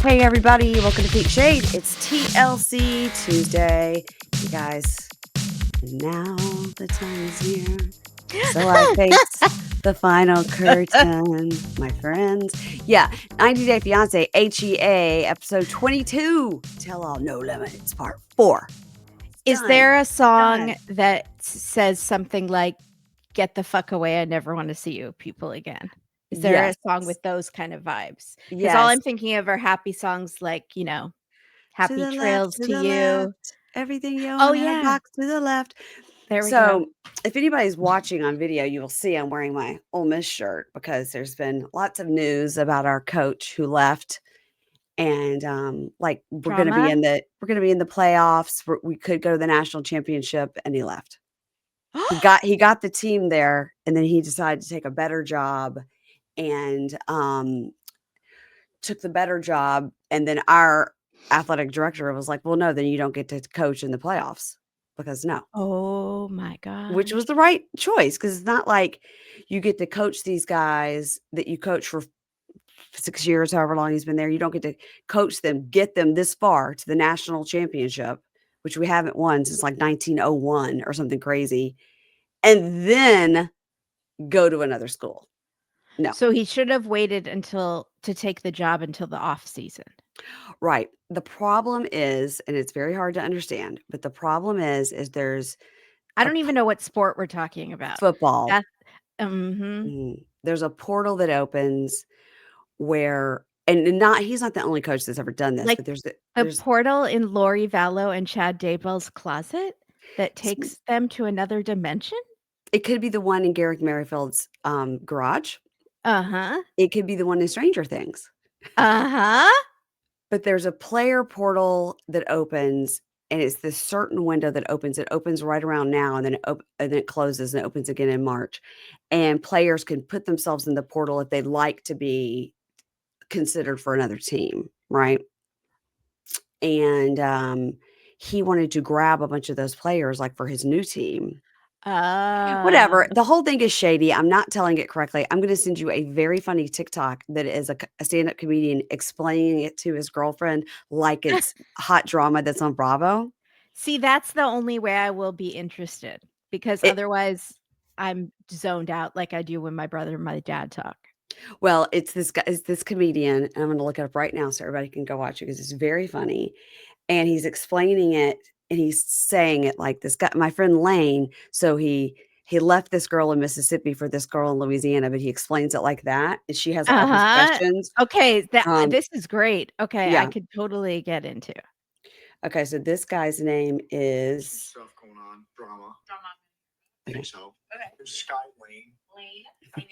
Hey everybody, welcome to Pink Shade. It's TLC Tuesday. You guys, now the time is here. So I face the final curtain, my friends. Yeah, 90 Day Fiance, HEA, episode 22. Tell All No Limits, part 4. Is there a song that says something like, "Get the fuck away, I never want to see you people again"? Is there a song with those kind of vibes? Because all I'm thinking of are happy songs like, Happy Trails to You. Left. Everything you own in a box to the left. There we go. If anybody's watching on video, you will see I'm wearing my Ole Miss shirt because there's been lots of news about our coach who left. And we're going to be in the playoffs. We could go to the national championship, and he left. he got the team there, and then he decided to take a better job, and took the better job. And then our athletic director was like, "Well, no, then you don't get to coach in the playoffs because no." Oh my god! Which was the right choice because it's not like you get to coach these guys that you coach for 6 years, however long he's been there. You don't get to coach them, get them this far to the national championship, which we haven't won since like 1901 or something crazy, and then go to another school. No. So he should have waited to take the job until the off season. Right. The problem is, and it's very hard to understand, but the problem is there's I don't even know what sport we're talking about. Football. There's a portal that opens where, and he's not the only coach that's ever done this, like but there's a portal in Lori Vallow and Chad Daybell's closet that takes them to another dimension. It could be the one in Garrick Merrifield's garage. It could be the one in Stranger Things. But there's a player portal that opens, and it's this certain window that opens. It opens right around now, and then it closes, and it opens again in March. And players can put themselves in the portal if they'd like to be considered for another team, right? And he wanted to grab a bunch of those players, like for his new team. Whatever. The whole thing is shady. I'm not telling it correctly. I'm going to send you a very funny TikTok that is a stand-up comedian explaining it to his girlfriend like it's hot drama that's on Bravo. See, that's the only way I will be interested, because otherwise I'm zoned out like I do when my brother and my dad talk. Well, it's this guy, it's this comedian, and I'm going to look it up right now so everybody can go watch it because it's very funny. And he's explaining it, and he's saying it like this guy, my friend Lane. So he left this girl in Mississippi for this girl in Louisiana, but he explains it like that. And she has all these questions. Okay, this is great. Okay, yeah. I could totally get into. Okay, so this guy's name is stuff going on. Drama. I think so. Okay. There's Sky Lane. Lane 8?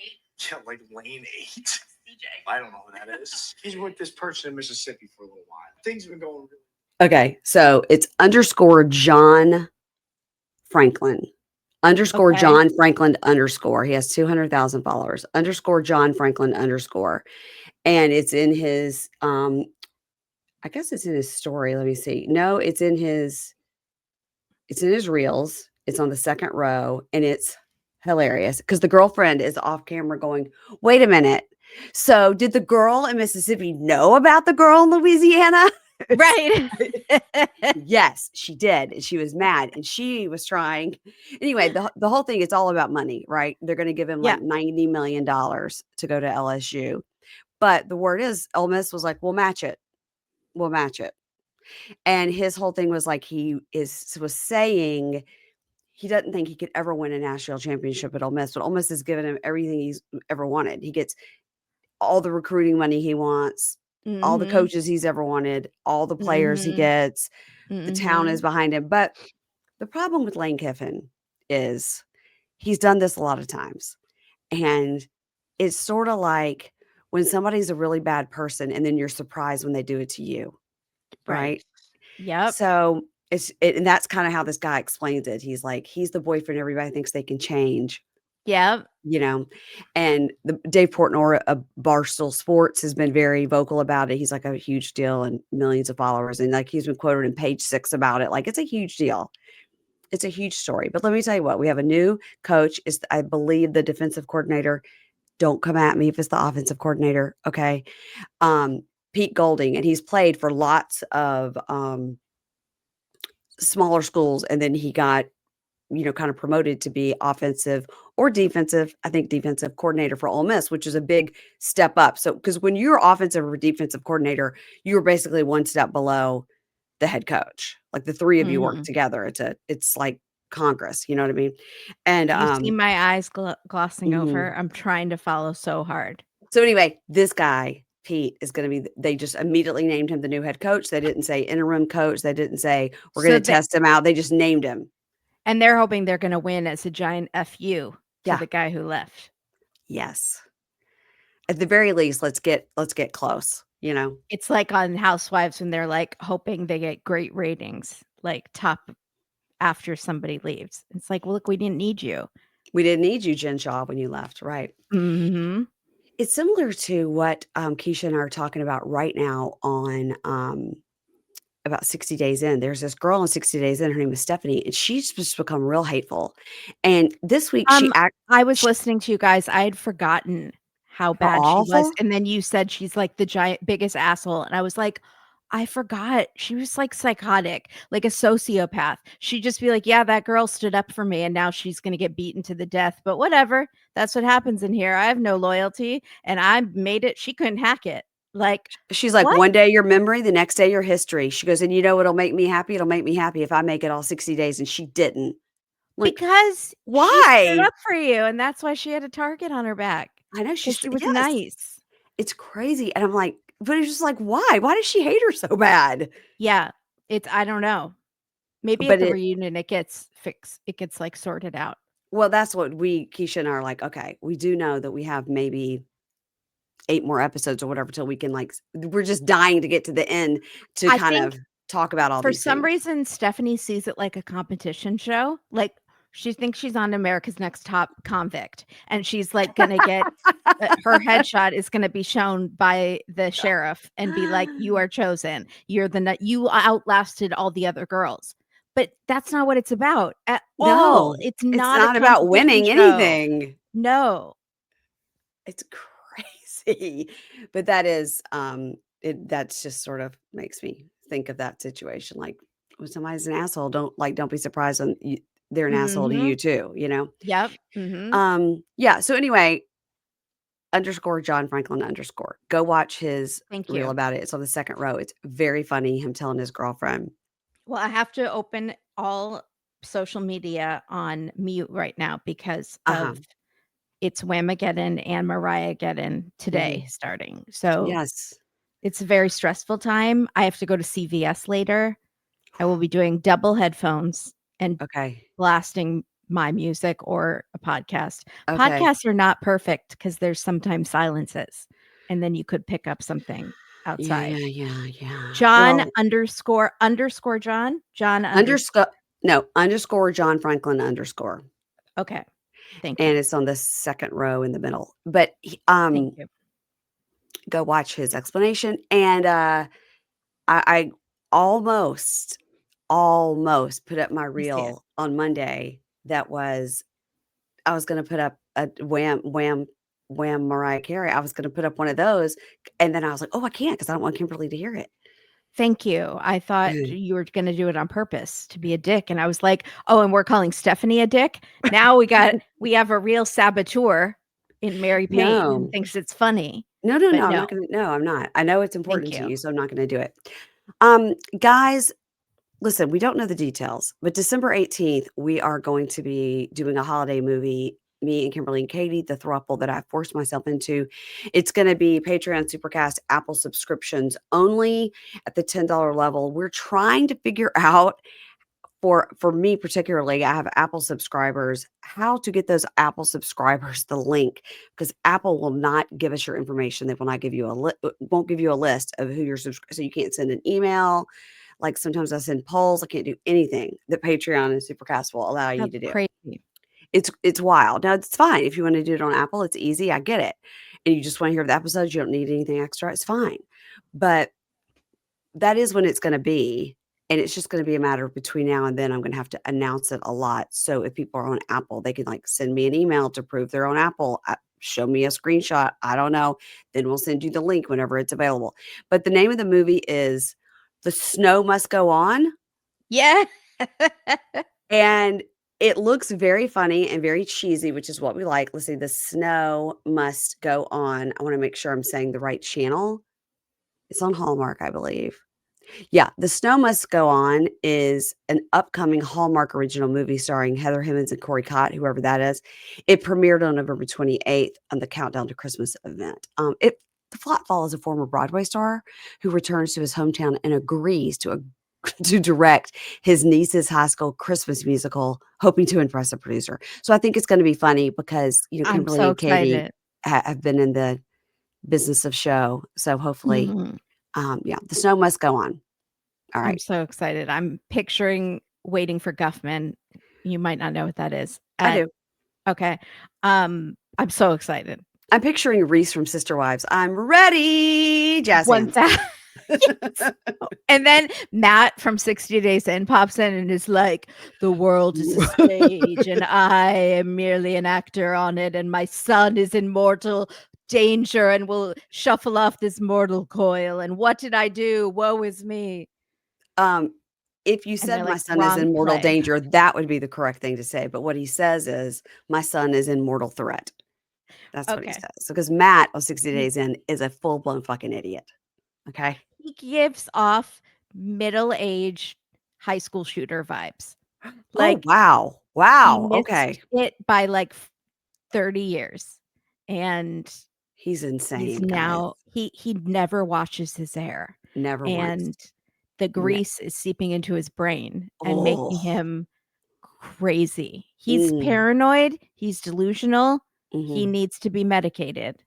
Yeah, like Lane 8. DJ. I don't know who that is. He's with this person in Mississippi for a little while. Things have been going really. Okay, so it's _ John Franklin. _ John Franklin _ he has 200,000 followers. _ John Franklin _ and it's in his I guess it's in his story. Let me see. No, it's in his reels. It's on the second row, and it's hilarious because the girlfriend is off camera going, "Wait a minute. So did the girl in Mississippi know about the girl in Louisiana?" Right. Yes, she did. And she was mad, and she was trying. Anyway, the whole thing, it's all about money, right? They're going to give him like $90 million to go to LSU. But the word is Ole Miss was like, we'll match it. We'll match it. And his whole thing was like, was saying he doesn't think he could ever win a national championship at Ole Miss, but Ole Miss has given him everything he's ever wanted. He gets all the recruiting money he wants, all the coaches he's ever wanted, all the players he gets. The town is behind him. But the problem with Lane Kiffin is he's done this a lot of times. And it's sort of like when somebody's a really bad person and then you're surprised when they do it to you. Right? Yep. So and that's kind of how this guy explains it. He's like, he's the boyfriend everybody thinks they can change. Yep. And Dave Portnoy of Barstool Sports has been very vocal about it. He's like a huge deal and millions of followers. And like he's been quoted in Page 6 about it. Like it's a huge deal. It's a huge story. But let me tell you what, we have a new coach. Is I believe the defensive coordinator. Don't come at me if it's the offensive coordinator. Okay. Pete Golding, and he's played for lots of smaller schools, and then he got, kind of promoted to be offensive or defensive, I think defensive coordinator for Ole Miss, which is a big step up. So, because when you're offensive or defensive coordinator, you're basically one step below the head coach. Like the three of you work together. It's like Congress, you know what I mean? And You see my eyes glossing over. I'm trying to follow so hard. So anyway, this guy, Pete, is going to be, they just immediately named him the new head coach. They didn't say interim coach. They didn't say, we're going to test him out. They just named him. And they're hoping they're going to win as a giant FU to the guy who left. Yes. At the very least, let's get close, It's like on Housewives when they're like hoping they get great ratings, like top after somebody leaves. It's like, well, look, we didn't need you. We didn't need you, Jen Shaw, when you left. Right. Mm-hmm. It's similar to what Keisha and I are talking about right now on about 60 Days In. There's this girl on 60 Days In. Her name is Stephanie, and she's just become real hateful. And this week I was listening to you guys. I had forgotten how bad she was. And then you said she's like the biggest asshole. And I was like, I forgot. She was like psychotic, like a sociopath. She'd just be like, yeah, that girl stood up for me and now she's going to get beaten to the death. But whatever. That's what happens in here. I have no loyalty and I made it. She couldn't hack it. Like, she's like, what? One day your memory, the next day your history. She goes, and it'll make me happy. It'll make me happy if I make it all 60 days. And she didn't. Like, because why? She stood up for you. And that's why she had a target on her back. I know she was nice. It's crazy. And I'm like, but it's just like, why? Why does she hate her so bad? Yeah. I don't know. Maybe at the reunion it gets fixed. It gets like sorted out. Well, that's what Keisha and I are like, okay, we do know that we have maybe 8 more episodes or whatever till we can we're just dying to get to the end to kind of talk about all these things. For some reason, Stephanie sees it like a competition show. Like she thinks she's on America's Next Top Convict and she's like going to get her headshot is going to be shown by the sheriff and be like, you are chosen. You outlasted all the other girls. But that's not what it's about at all. It's not about winning anything. No. It's crazy. But that is that's just sort of makes me think of that situation. Like when somebody's an asshole, don't be surprised when they're an asshole to you too, Yep. Yeah. So anyway, _John Franklin _ go watch his reel about it. It's on the second row. It's very funny. Him telling his girlfriend. Well, I have to open all social media on mute right now because of it's Whamageddon and Mariah-geddon today starting. So yes, it's a very stressful time. I have to go to CVS later. I will be doing double headphones and blasting my music or a podcast. Podcasts are not perfect because there's sometimes silences and then you could pick up something outside. Yeah. John _ John. John _ no _ John Franklin _ Okay. Thank you. And it's on the second row in the middle. But Thank you. Go watch his explanation. And I almost put up my reel on Monday. That was, I was going to put up a wham Mariah Carey. I was going to put up one of those. And then I was like, oh, I can't because I don't want Kimberly to hear it. Thank you. I thought you were going to do it on purpose to be a dick. And I was like, oh, and we're calling Stephanie a dick. Now we have a real saboteur in Mary Payne who thinks it's funny. No, I'm not going to. No, I'm not. I know it's important to you, so I'm not going to do it. Guys, listen, we don't know the details, but December 18th, we are going to be doing a holiday movie. Me and Kimberly and Katie, the throuple that I forced myself into. It's going to be Patreon, Supercast, Apple subscriptions only at the $10 level. We're trying to figure out, for me particularly, I have Apple subscribers, how to get those Apple subscribers the link, because Apple will not give us your information. They will not give you won't give you a list of who you're subscribed. So you can't send an email. Like sometimes I send polls. I can't do anything that Patreon and Supercast will allow you to do. Crazy. It's wild. Now it's fine if you want to do it on Apple. It's easy. I get it. And you just want to hear the episodes. You don't need anything extra. It's fine. But that is when it's going to be. And it's just going to be a matter of between now and then. I'm going to have to announce it a lot. So if people are on Apple, they can send me an email to prove they're on Apple show me a screenshot. I don't know. Then we'll send you the link whenever it's available. But the name of the movie is The Snow Must Go On. Yeah. And it looks very funny and very cheesy, which is what we like. Let's see. The Snow Must Go On. I want to make sure I'm saying the right channel. It's on Hallmark, I believe. Yeah, The Snow Must Go On is an upcoming Hallmark original movie starring Heather Hemmings and Corey Cott, whoever that is. It premiered on November 28th on the Countdown to Christmas event. The plot follows a former Broadway star who returns to his hometown and agrees to direct his niece's high school Christmas musical, hoping to impress a producer. So I think it's going to be funny because Kimberly and Katie have been in the business of show. So hopefully. Yeah, The Snow Must Go On. All right. I'm so excited. I'm picturing Waiting for Guffman. You might not know what that is. I do. Okay. I'm so excited. I'm picturing Reese from Sister Wives. I'm ready. Jazz hands. Yes. And then Matt from 60 Days In pops in and is like, the world is a stage and I am merely an actor on it, and my son is in mortal danger and will shuffle off this mortal coil. And what did I do? Woe is me. If you said my son is in mortal danger, that would be the correct thing to say. But what he says is my son is in mortal threat. That's what he says. So because Matt of 60 Days In is a full-blown fucking idiot. Okay. He gives off middle-aged high school shooter vibes. Like, oh, wow. Okay. It by like 30 years. And he's insane. He's now he never washes his hair. Never and once. The grease is seeping into his brain and making him crazy. He's paranoid. He's delusional. He needs to be medicated.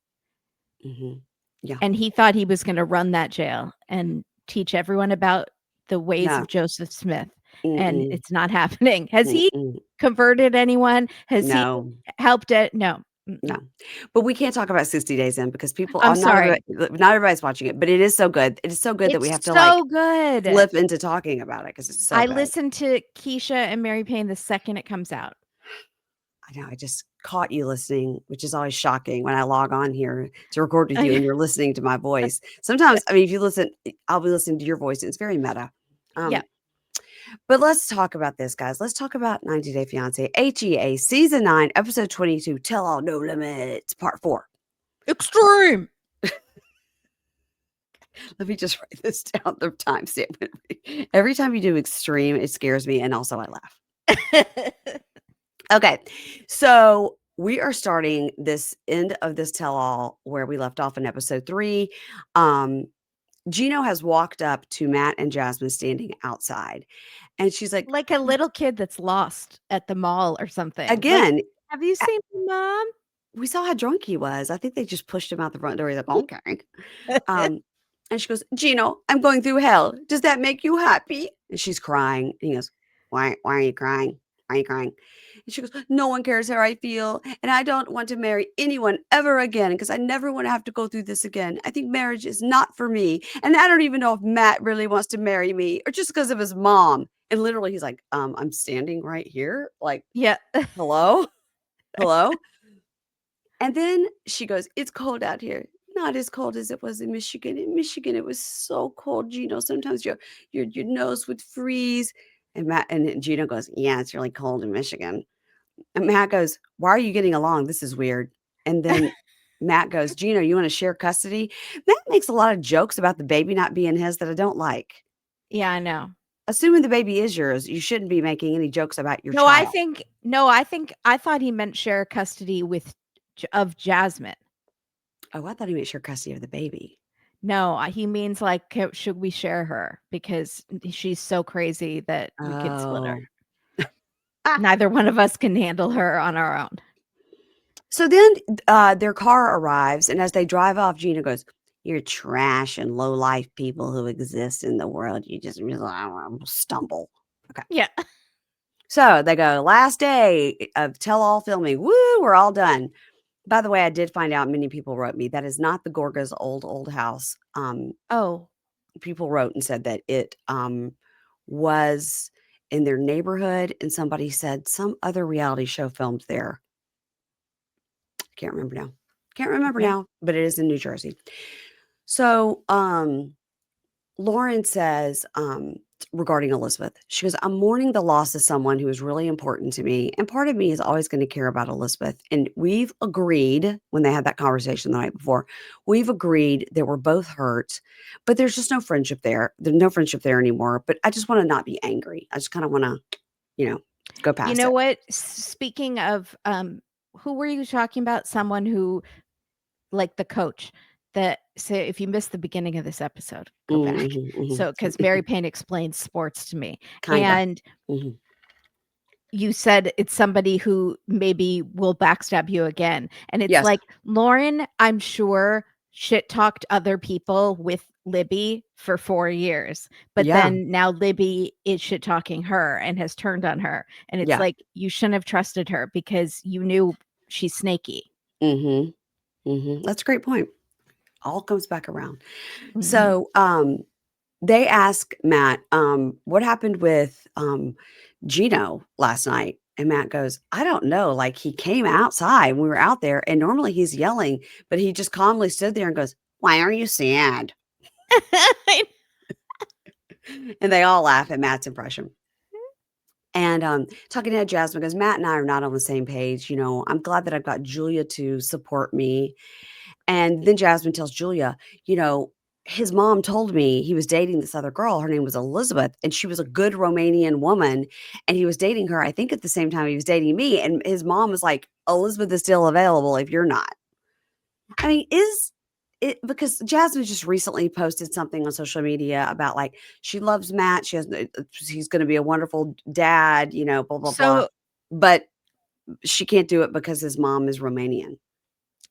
Yeah. And he thought he was going to run that jail and teach everyone about the ways of Joseph Smith. And it's not happening. Has he converted anyone? Has he helped it? No. No, but we can't talk about 60 Days In because people. I'm sorry, not everybody's watching it, but it is so good. It is so good that we have to flip into talking about it because it's so. I listened to Keisha and Mary Payne the second it comes out. I know. I just caught you listening, which is always shocking when I log on here to record with you and you're listening to my voice. Sometimes, I mean, if you listen, I'll be listening to your voice. It's very meta. Yeah. But let's talk about this, guys. Let's talk about 90 Day Fiancé, HEA, Season 9, Episode 22, Tell All No Limits, Part 4. Extreme! Let me just write this down, the timestamp. Every time you do extreme, it scares me, and also I laugh. Okay, so we are starting this end of this tell-all where we left off in Episode 3. Gino has walked up to Matt and Jasmine standing outside. And she's like a little kid that's lost at the mall or something. Again. Like, have you seen Mom? We saw how drunk he was. I think they just pushed him out the front door. He's like, okay. And she goes, Gino, I'm going through hell. Does that make you happy? And she's crying. And he goes, why are you crying? Why are you crying? And she goes, no one cares how I feel. And I don't want to marry anyone ever again because I never want to have to go through this again. I think marriage is not for me. And I don't even know if Matt really wants to marry me or just because of his mom. And literally he's like, I'm standing right here. Like, yeah. Hello? And then she goes, it's cold out here. Not as cold as it was in Michigan. In Michigan, it was so cold, Gino. Sometimes your nose would freeze. And Gino goes, yeah, it's really cold in Michigan. And Matt goes, why are you getting along? This is weird. And then Matt goes, Gino, you want to share custody? Matt makes a lot of jokes about the baby not being his that I don't like. Yeah, I know. Assuming the baby is yours, you shouldn't be making any jokes about your child. I thought he meant share custody of Jasmine. Oh, I thought he meant share custody of the baby. No, he means like, should we share her? Because she's so crazy that we could split her. Neither one of us can handle her on our own. So then their car arrives, and as they drive off, Gina goes, you're trash and low-life people who exist in the world. You just stumble. Okay. Yeah. So they go, last day of tell-all filming. Woo, we're all done. By the way, I did find out many people wrote me. That is not the Gorga's old house. People wrote and said that it was in their neighborhood, and somebody said some other reality show filmed there. I can't remember now. Can't remember now, but it is in New Jersey. So, Lauren says, regarding Elizabeth, she goes, I'm mourning the loss of someone who is really important to me. And part of me is always going to care about Elizabeth. And we've agreed when they had that conversation the night before, we've agreed that we're both hurt, but there's just no friendship there. There's no friendship there anymore. But I just want to not be angry. I just kind of want to, go past it. You know what? Speaking of, who were you talking about? Someone who, like the coach, that say if you missed the beginning of this episode, go back. So, because Mary Payne explains sports to me, and you said it's somebody who maybe will backstab you again, and it's like Lauren, I'm sure shit talked other people with Libby for 4 years, but then now Libby is shit talking her and has turned on her, and it's like you shouldn't have trusted her because you knew she's snaky. That's a great point. All comes back around. So they ask Matt, what happened with Gino last night? And Matt goes, I don't know. Like he came outside when we were out there and normally he's yelling, but he just calmly stood there and goes, why are you sad? And they all laugh at Matt's impression. And talking to Jasmine goes, Matt and I are not on the same page. I'm glad that I've got Julia to support me. And then Jasmine tells Julia, his mom told me he was dating this other girl. Her name was Elizabeth, and she was a good Romanian woman. And he was dating her, I think, at the same time he was dating me. And his mom was like, Elizabeth is still available if you're not. I mean, is it because Jasmine just recently posted something on social media about like she loves Matt. He's going to be a wonderful dad, blah, blah, blah. But she can't do it because his mom is Romanian.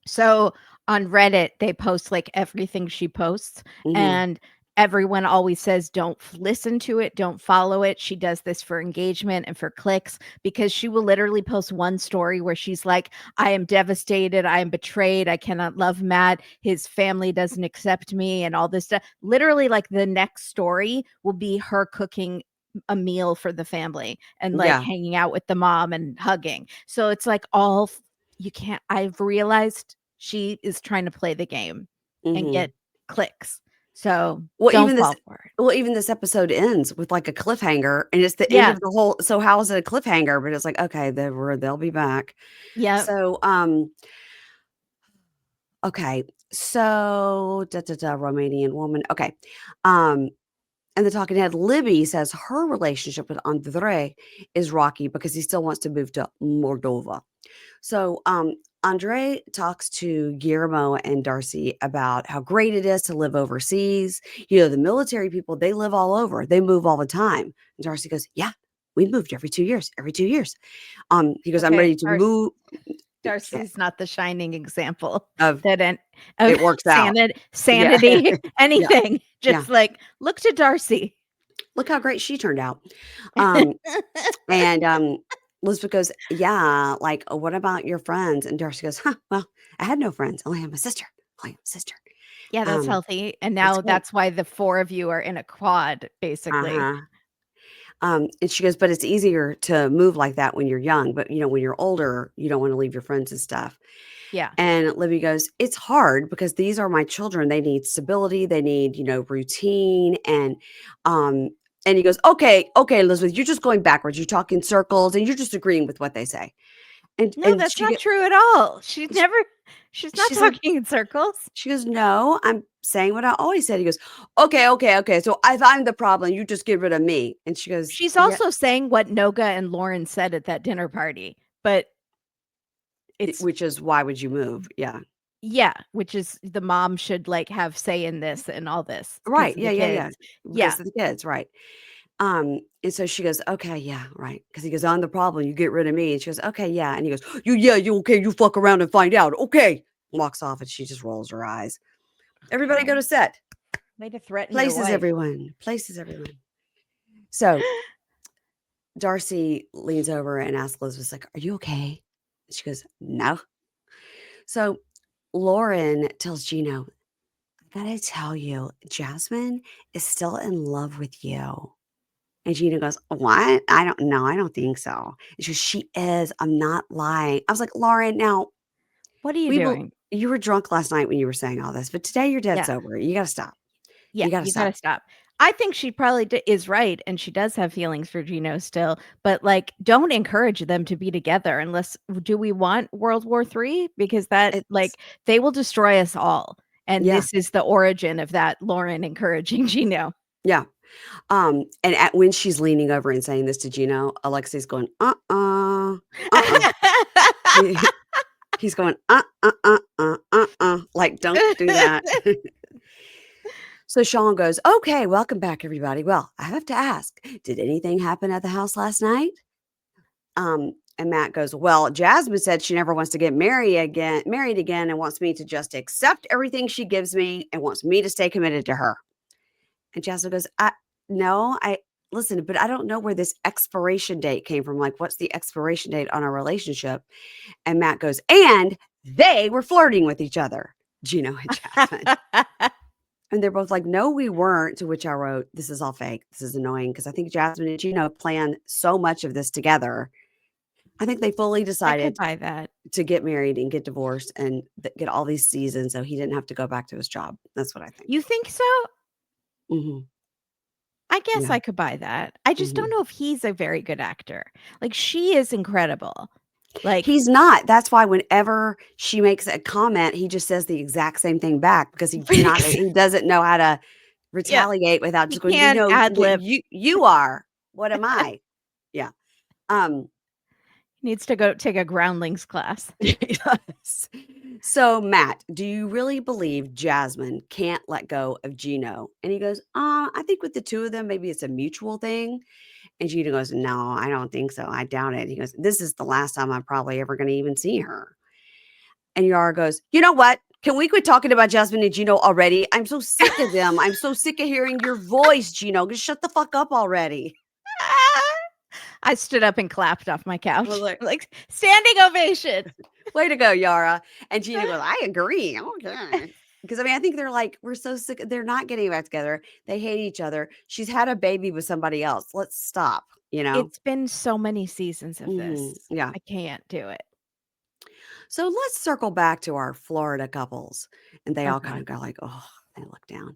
So on Reddit, they post like everything she posts, and everyone always says, don't listen to it. Don't follow it. She does this for engagement and for clicks because she will literally post one story where she's like, I am devastated. I am betrayed. I cannot love Matt. His family doesn't accept me and all this stuff. Literally like the next story will be her cooking a meal for the family and like hanging out with the mom and hugging. So it's like I've realized she is trying to play the game and get clicks. So don't fall for it. Well, even this episode ends with like a cliffhanger, and it's the end of the whole. So how is it a cliffhanger? But it's like, okay, they'll be back. Yeah. So okay. So Romanian woman. Okay. And the talking head Libby says her relationship with Andrei is rocky because he still wants to move to Moldova. So Andrei talks to Guillermo and Darcey about how great it is to live overseas. The military people, they live all over. They move all the time. And Darcey goes, yeah, we moved every 2 years. He goes, I'm ready to move. Darcey's not the shining example of it works out. Sanity, anything. Just like, look to Darcey. Look how great she turned out. And Elizabeth goes, yeah, like, what about your friends? And Darcey goes, well, I had no friends. I only have my sister. Yeah, that's healthy. And now that's why the four of you are in a quad, basically. And she goes, but it's easier to move like that when you're young. But, when you're older, you don't want to leave your friends and stuff. Yeah. And Libby goes, it's hard because these are my children. They need stability. They need, routine. And he goes, okay, Elizabeth, you're just going backwards. You talk in circles and you're just agreeing with what they say. No, that's not true at all. She's not talking in circles. She goes, no, I'm saying what I always said. He goes, okay. So if I'm the problem, you just get rid of me. And she goes, she's also saying what Noga and Lauren said at that dinner party, but which is, why would you move? Yeah. Yeah. Which is the mom should like have say in this and all this. Right. Yeah. Because of the kids. Right. And so she goes, okay, yeah, right. Because he goes, I'm the problem. You get rid of me. And she goes, okay, yeah. And he goes, you okay? You fuck around and find out. Okay. Walks off and she just rolls her eyes. Everybody go to set. Way to threaten Places everyone. So Darcey leans over and asks Elizabeth, like, are you okay? She goes, no. So Lauren tells Gino, I gotta tell you, Jasmine is still in love with you. And Gina goes, what? I don't know. I don't think so. And she goes, she is. I'm not lying. I was like, Lauren, now. What are you doing? You were drunk last night when you were saying all this, but today you're dead Yeah. sober. You got to stop. Yeah, you got to stop. I think she probably is right, and she does have feelings for Gino still, but, like, don't encourage them to be together unless do we want World War III? Because that like, they will destroy us all, and this is the origin of that, Lauren encouraging Gino. Yeah. And when she's leaning over and saying this to Gino, Alexei's going, He's going, like, don't do that. So Sean goes, okay, welcome back, everybody. Well, I have to ask, did anything happen at the house last night? And Matt goes, well, Jasmine said she never wants to get married again and wants me to just accept everything she gives me and wants me to stay committed to her. And Jasmine goes, listen, but I don't know where this expiration date came from. Like, what's the expiration date on our relationship? And Matt goes, and they were flirting with each other, Gino and Jasmine. And they're both like, no, we weren't. To which I wrote, this is all fake. This is annoying because I think Jasmine and Gino plan so much of this together. I think they fully decided to get married and get divorced and get all these seasons so he didn't have to go back to his job. That's what I think. You think so? Mm-hmm. I guess I could buy that. I just don't know if he's a very good actor. Like, she is incredible. Like, he's not. That's why whenever she makes a comment, he just says the exact same thing back because he doesn't know how to retaliate without just going, ad-lib. You are. What am I? Yeah. Needs to go take a groundlings class. Yes. So, Matt, do you really believe Jasmine can't let go of Gino? And he goes, I think with the two of them, maybe it's a mutual thing. And Gino goes, no, I don't think so. I doubt it. He goes, this is the last time I'm probably ever going to even see her. And Yara goes, you know what? Can we quit talking about Jasmine and Gino already? I'm so sick of them. I'm so sick of hearing your voice, Gino. Just shut the fuck up already. I stood up and clapped off my couch. Well, like standing ovation. Way to go, Yara. And Gino goes, I agree. Okay. Because, I mean, I think they're like, we're so sick. They're not getting back together. They hate each other. She's had a baby with somebody else. Let's stop, It's been so many seasons of this. Yeah. I can't do it. So let's circle back to our Florida couples. And they all kind of go like, oh, they look down.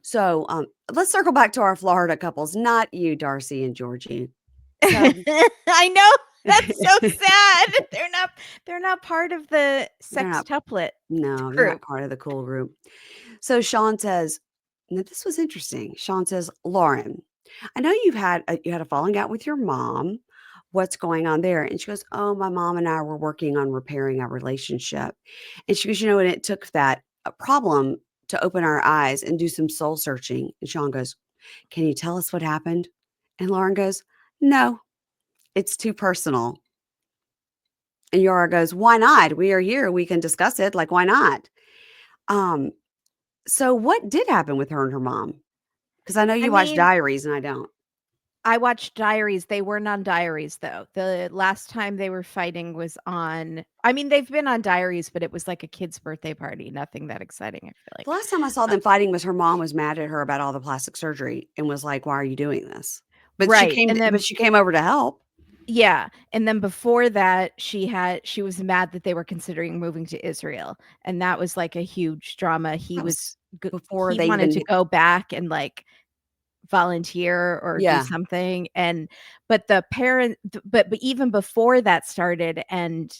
So let's circle back to our Florida couples, not you, Darcey and Georgi. So, I know. That's so sad. They're not part of the sextuplet. No, they're not part of the cool group. So Sean says, now this was interesting. Sean says, Lauren, I know you had a falling out with your mom. What's going on there? And she goes, oh, my mom and I were working on repairing our relationship. And she goes, and it took that problem to open our eyes and do some soul searching. And Sean goes, can you tell us what happened? And Lauren goes, no, it's too personal. And Yara goes, why not? We are here. We can discuss it. Like, why not? So what did happen with her and her mom? Because I know you watch Diaries and I don't. I watched Diaries. They weren't on Diaries, though. The last time they were fighting was on, they've been on Diaries, but it was like a kid's birthday party. Nothing that exciting, I feel like. The last time I saw them fighting was her mom was mad at her about all the plastic surgery and was like, why are you doing this? But she came over to help. Yeah. And then before that, she was mad that they were considering moving to Israel. And that was like a huge drama. He wanted to go back and like volunteer or do something. But the parent, but even before that started and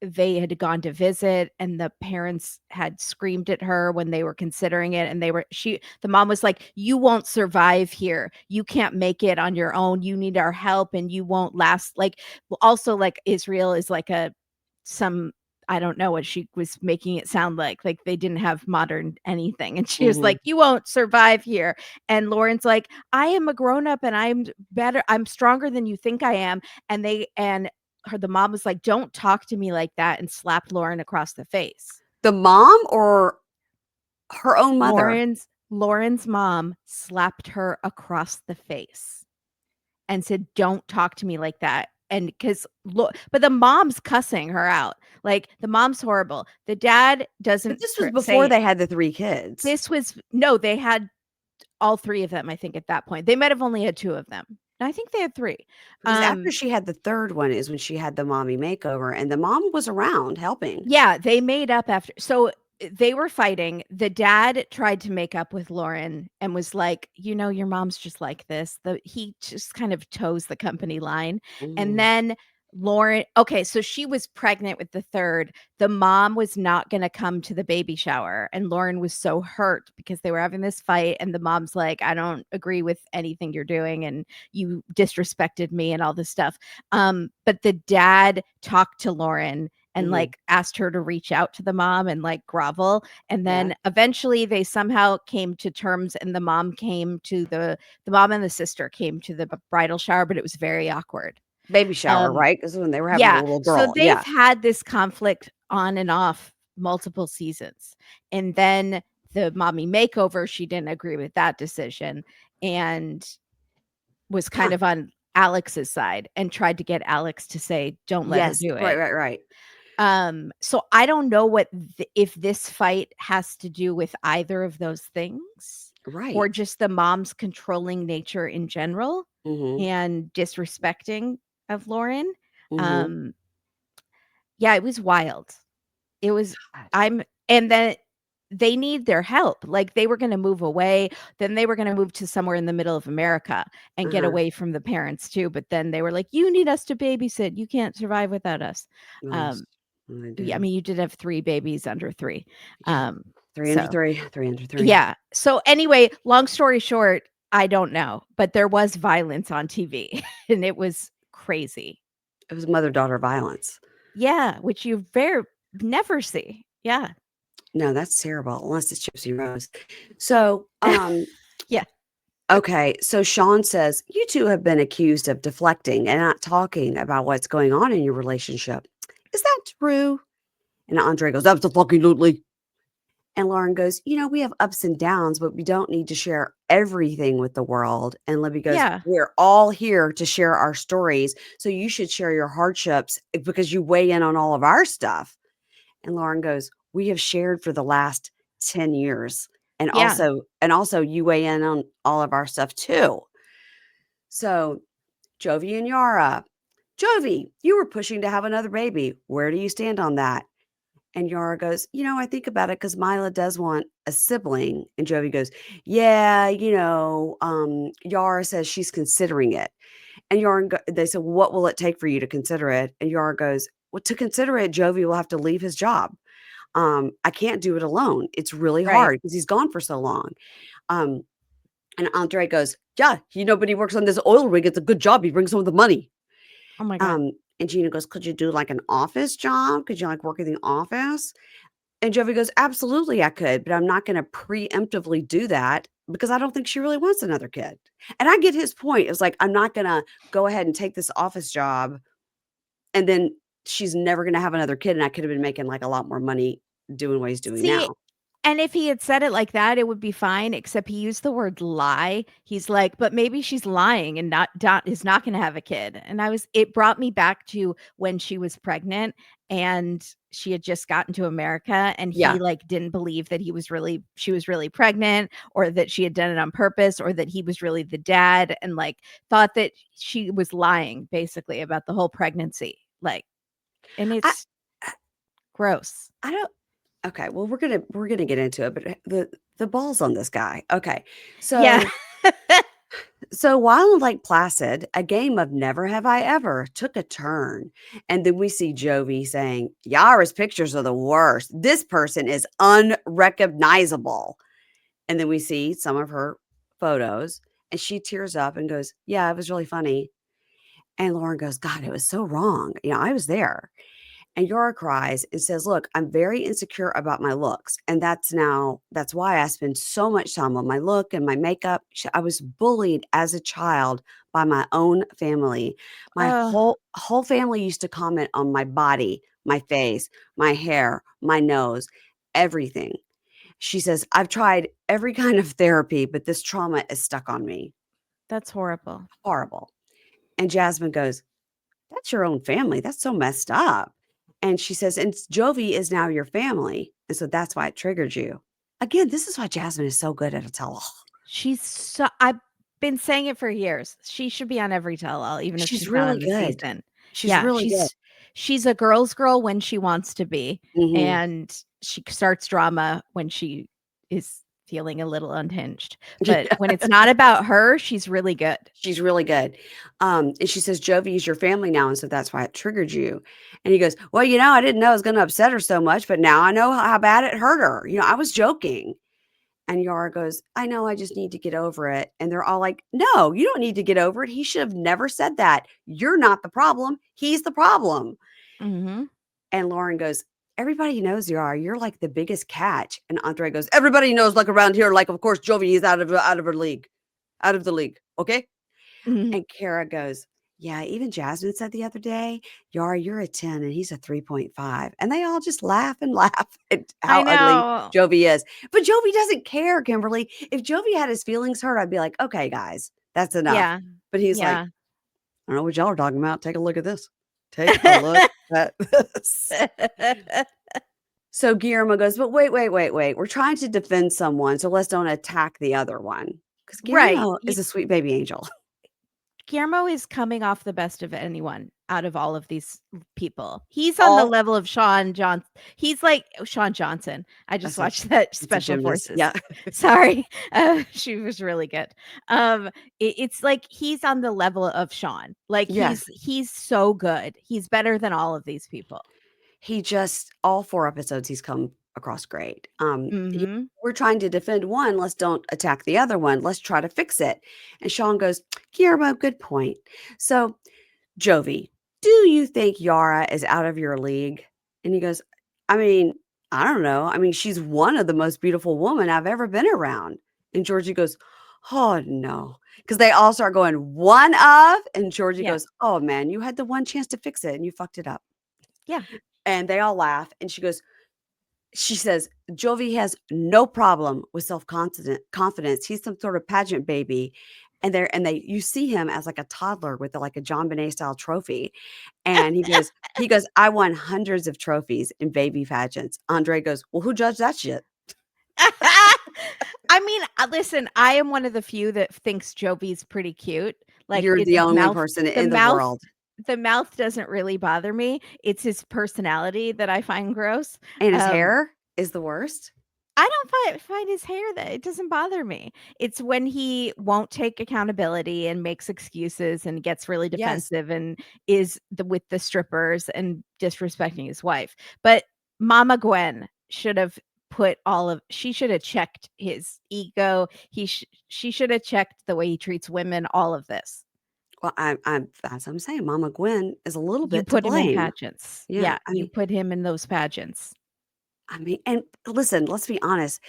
they had gone to visit and the parents had screamed at her when they were considering it. And the mom was like, you won't survive here. You can't make it on your own. You need our help and you won't last. Like, also like Israel is like I don't know what she was making it sound like they didn't have modern anything. And she was like, you won't survive here. And Lauren's like, I am a grown-up and I'm better. I'm stronger than you think I am. And the mom was like, don't talk to me like that, and slapped Lauren across the face. The mom or her own mother? Lauren's mom slapped her across the face and said, don't talk to me like that. And but the mom's cussing her out. Like, the mom's horrible. The dad doesn't. But this was before they had the 3 kids. They had all 3 of them, I think, at that point. They might have only had 2 of them. I think they had 3. Because after she had the 3rd one is when she had the mommy makeover, and the mom was around helping. Yeah, they made up after. So they were fighting. The dad tried to make up with Lauren and was like, your mom's just like this. He just kind of toes the company line. And then Lauren, okay, so she was pregnant with the 3rd. The mom was not going to come to the baby shower. And Lauren was so hurt because they were having this fight. And the mom's like, I don't agree with anything you're doing. And you disrespected me and all this stuff. But the dad talked to Lauren and like asked her to reach out to the mom and like grovel. And then eventually they somehow came to terms, and the mom came to the mom and the sister came to the bridal shower, but it was very awkward. Baby shower, right? Because when they were having a little girl. So they've had this conflict on and off multiple seasons. And then the mommy makeover, she didn't agree with that decision and was kind of on Alex's side and tried to get Alex to say, don't let her do it. Right. So I don't know if this fight has to do with either of those things, right, or just the mom's controlling nature in general and disrespecting of Lauren. Yeah, it was wild. It was, and then they need their help. Like they were going to move away. Then they were going to move to somewhere in the middle of America and get away from the parents too. But then they were like, you need us to babysit. You can't survive without us. Nice. Yeah, I mean, you did have 3 babies under 3. 3 under 3. Yeah. So anyway, long story short, I don't know, but there was violence on TV and it was crazy. It was mother-daughter violence. Yeah, which you never see. Yeah. No, that's terrible, unless it's Gypsy Rose. So, yeah. Okay, so Sean says, you two have been accused of deflecting and not talking about what's going on in your relationship. Is that true? And Andrei goes, absolutely. And Lauren goes, we have ups and downs, but we don't need to share everything with the world. And Libby goes, we're all here to share our stories. So you should share your hardships because you weigh in on all of our stuff. And Lauren goes, we have shared for the last 10 years. And also you weigh in on all of our stuff too. So Jovi and Yara, Jovi, you were pushing to have another baby. Where do you stand on that? And Yara goes, I think about it because Mila does want a sibling. And Jovi goes, yeah, Yara says she's considering it. And they said, well, what will it take for you to consider it? And Yara goes, well, to consider it, Jovi will have to leave his job. I can't do it alone. It's really hard because he's gone for so long. And Andrei goes, yeah, but he works on this oil rig. It's a good job. He brings home the money. Oh my God. And Gina goes, could you do like an office job? Could you like work in the office? And Jovi goes, absolutely, I could, but I'm not going to preemptively do that because I don't think she really wants another kid. And I get his point. It's like, I'm not going to go ahead and take this office job and then she's never going to have another kid. And I could have been making like a lot more money doing what he's doing now. And if he had said it like that, it would be fine, except he used the word lie. He's like, but maybe she's lying and is not going to have a kid. And it brought me back to when she was pregnant and she had just gotten to America and he like didn't believe that she was really pregnant or that she had done it on purpose or that he was really the dad and like thought that she was lying basically about the whole pregnancy. Like, and it's gross. Okay, well, we're gonna get into it, but the ball's on this guy. Okay, so so while in Lake Placid, a game of Never Have I Ever took a turn, and then we see Jovi saying, "Yara's pictures are the worst. This person is unrecognizable," and then we see some of her photos, and she tears up and goes, "Yeah, it was really funny," and Lauren goes, "God, it was so wrong. I was there." And Yara cries and says, look, I'm very insecure about my looks. And that's why I spend so much time on my look and my makeup. I was bullied as a child by my own family. My whole family used to comment on my body, my face, my hair, my nose, everything. She says, I've tried every kind of therapy, but this trauma is stuck on me. That's horrible. Horrible. And Jasmine goes, that's your own family. That's so messed up. And she says, and Jovi is now your family. And so that's why it triggered you. Again, this is why Jasmine is so good at a tell-all. She's so, been saying it for years. She should be on every tell-all, even if she's not really on the good. season. She's really good. She's a girl's girl when she wants to be, and she starts drama when she is feeling a little unhinged. But when it's not about her, she's really good. She's really good. And she says, Jovi is your family now, and so that's why it triggered you. And he goes, well, I didn't know it was going to upset her so much, but now I know how bad it hurt her. I was joking. And Yara goes, I know, I just need to get over it. And they're all like, no, you don't need to get over it. He should have never said that. You're not the problem. He's the problem. And Lauren goes, everybody knows Yara. You're like the biggest catch. And Andrei goes, everybody knows, like around here, like, of course, Jovi is out of her league, out of the league. Okay. And Kara goes, yeah, even Jasmine said the other day, Yara, you're a 10 and he's a 3.5. And they all just laugh at how ugly Jovi is. But Jovi doesn't care, Kimberly. If Jovi had his feelings hurt, I'd be like, okay, guys, that's enough. Yeah. But he's like, I don't know what y'all are talking about. Take a look at this. Take a look at this. So Guillermo goes, but wait. We're trying to defend someone, so let's don't attack the other one. Because Guillermo is a sweet baby angel. Guillermo is coming off the best of anyone out of all of these people. He's on the level of Sean Johnson. He's like Sean Johnson. I just watched that Special Forces. Yeah. Sorry. She was really good. It's like he's on the level of Sean. Like he's so good. He's better than all of these people. He just, all 4 episodes, he's come across great. We're trying to defend one. Let's don't attack the other one. Let's try to fix it. And Sean goes, Guillermo, good point. So, Jovi, do you think Yara is out of your league? And he goes, I mean, I don't know. I mean, she's one of the most beautiful women I've ever been around. And Georgi goes, oh, no. Because they all start going, one of. And Georgi goes, oh, man, you had the one chance to fix it and you fucked it up. Yeah. And they all laugh. And she says, Jovi has no problem with self-confidence. He's some sort of pageant baby. And you see him as like a toddler with like a John Bonet style trophy. And he goes, I won hundreds of trophies in baby pageants. Andrei goes, well, who judged that shit? I mean, listen, I am one of the few that thinks Jovi's pretty cute. Like you're the only person in the world. The mouth doesn't really bother me. It's his personality that I find gross. And his hair is the worst. I don't find his hair that it doesn't bother me. It's when he won't take accountability and makes excuses and gets really defensive and is with the strippers and disrespecting his wife. But Mama Gwen should have she should have checked his ego. She should have checked the way he treats women, all of this. Well, as I'm saying, Mama Gwen is a little bit to blame. Him in pageants. Yeah, you put him in those pageants. I mean, and listen, let's be honest.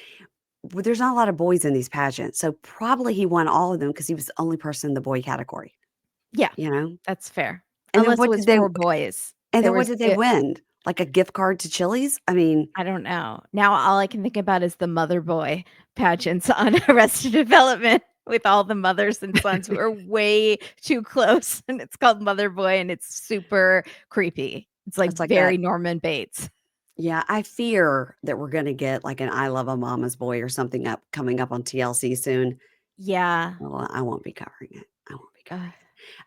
There's not a lot of boys in these pageants, so probably he won all of them because he was the only person in the boy category. Yeah, that's fair. And unless it was 4 boys. And then what did they win? Like a gift card to Chili's? I mean, I don't know. Now all I can think about is the mother boy pageants on Arrested Development. With all the mothers and sons who are way too close, and it's called Mother Boy, and it's super creepy. It's like very Norman Bates. Yeah, I fear that we're gonna get like an I Love a Mama's Boy or something coming up on TLC soon. Yeah. Well, I won't be covering it.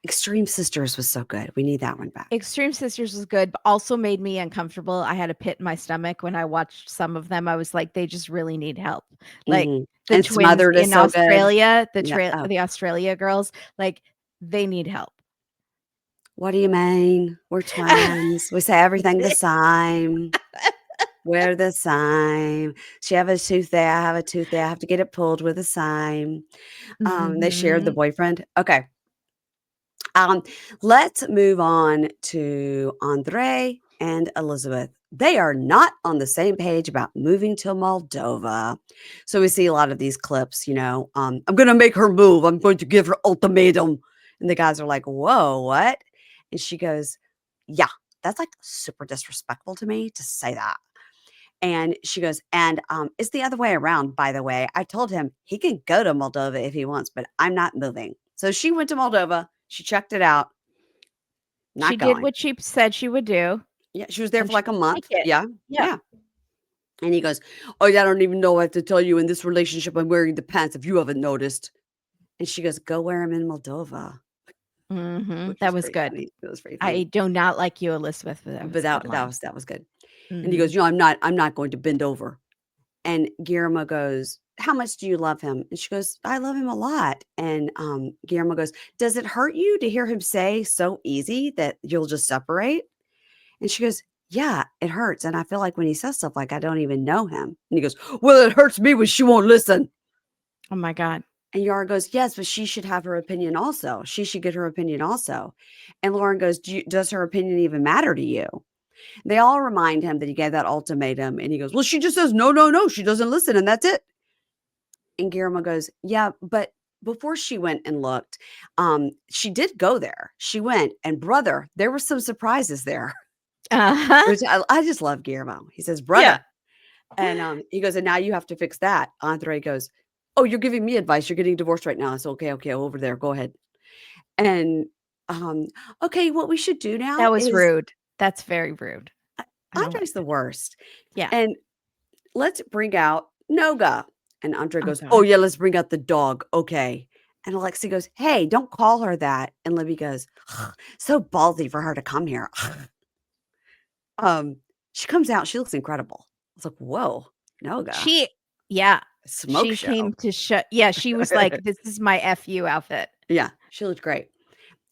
Extreme Sisters was so good. We need that one back. Extreme Sisters was good, but also made me uncomfortable. I had a pit in my stomach when I watched some of them. I was like, they just really need help. Like the and twins in so Australia, the Australia girls, like they need help. What do you mean? We're twins. We say everything the same. We're the same. She have a tooth there. I have a tooth there. I have to get it pulled. We're the same. They shared the boyfriend. Okay. Let's move on to Andrei and Elizabeth. They are not on the same page about moving to Moldova. So we see a lot of these clips, I'm going to make her move. I'm going to give her ultimatum. And the guys are like, whoa, what? And she goes, yeah, that's like super disrespectful to me to say that. And she goes, and it's the other way around, by the way. I told him he can go to Moldova if he wants, but I'm not moving. So she went to Moldova. She checked it out. She did what she said she would do. Yeah, she was there for like a month. Yeah. And he goes, oh, yeah, I don't even know what to tell you. In this relationship, I'm wearing the pants if you haven't noticed. And she goes, go wear them in Moldova. That was good. Funny. That was pretty funny. I do not like you, Elizabeth, but that was good. Mm-hmm. And he goes, I'm not going to bend over. And Guillermo goes, how much do you love him? And she goes, I love him a lot. And Guillermo goes, does it hurt you to hear him say so easy that you'll just separate? And she goes, yeah, it hurts. And I feel like when he says stuff like I don't even know him. And he goes, well, it hurts me when she won't listen. Oh my God. And Yara goes, yes, but she should have her opinion also. She should get her opinion also. And Lauren goes, does her opinion even matter to you? They all remind him that he gave that ultimatum. And he goes, well, she just says, no, she doesn't listen. And that's it. And Guillermo goes, yeah, but before she went and looked, she did go there. She went, and brother, there were some surprises there. Which I just love Guillermo. He says, brother. Yeah. And he goes, and now you have to fix that. Andrei goes, oh, you're giving me advice. You're getting divorced right now. It's okay, over there. Go ahead. And okay, what we should do now. That was rude. That's very rude. Andrei's the worst. Yeah. And let's bring out Noga. And Andrei goes, oh yeah, let's bring out the dog. Okay. And Alexei goes, hey, don't call her that. And Libby goes, so ballsy for her to come here. She comes out. She looks incredible. I was like, whoa, Noga. She came to show. Yeah, she was like, this is my FU outfit. Yeah, she looked great.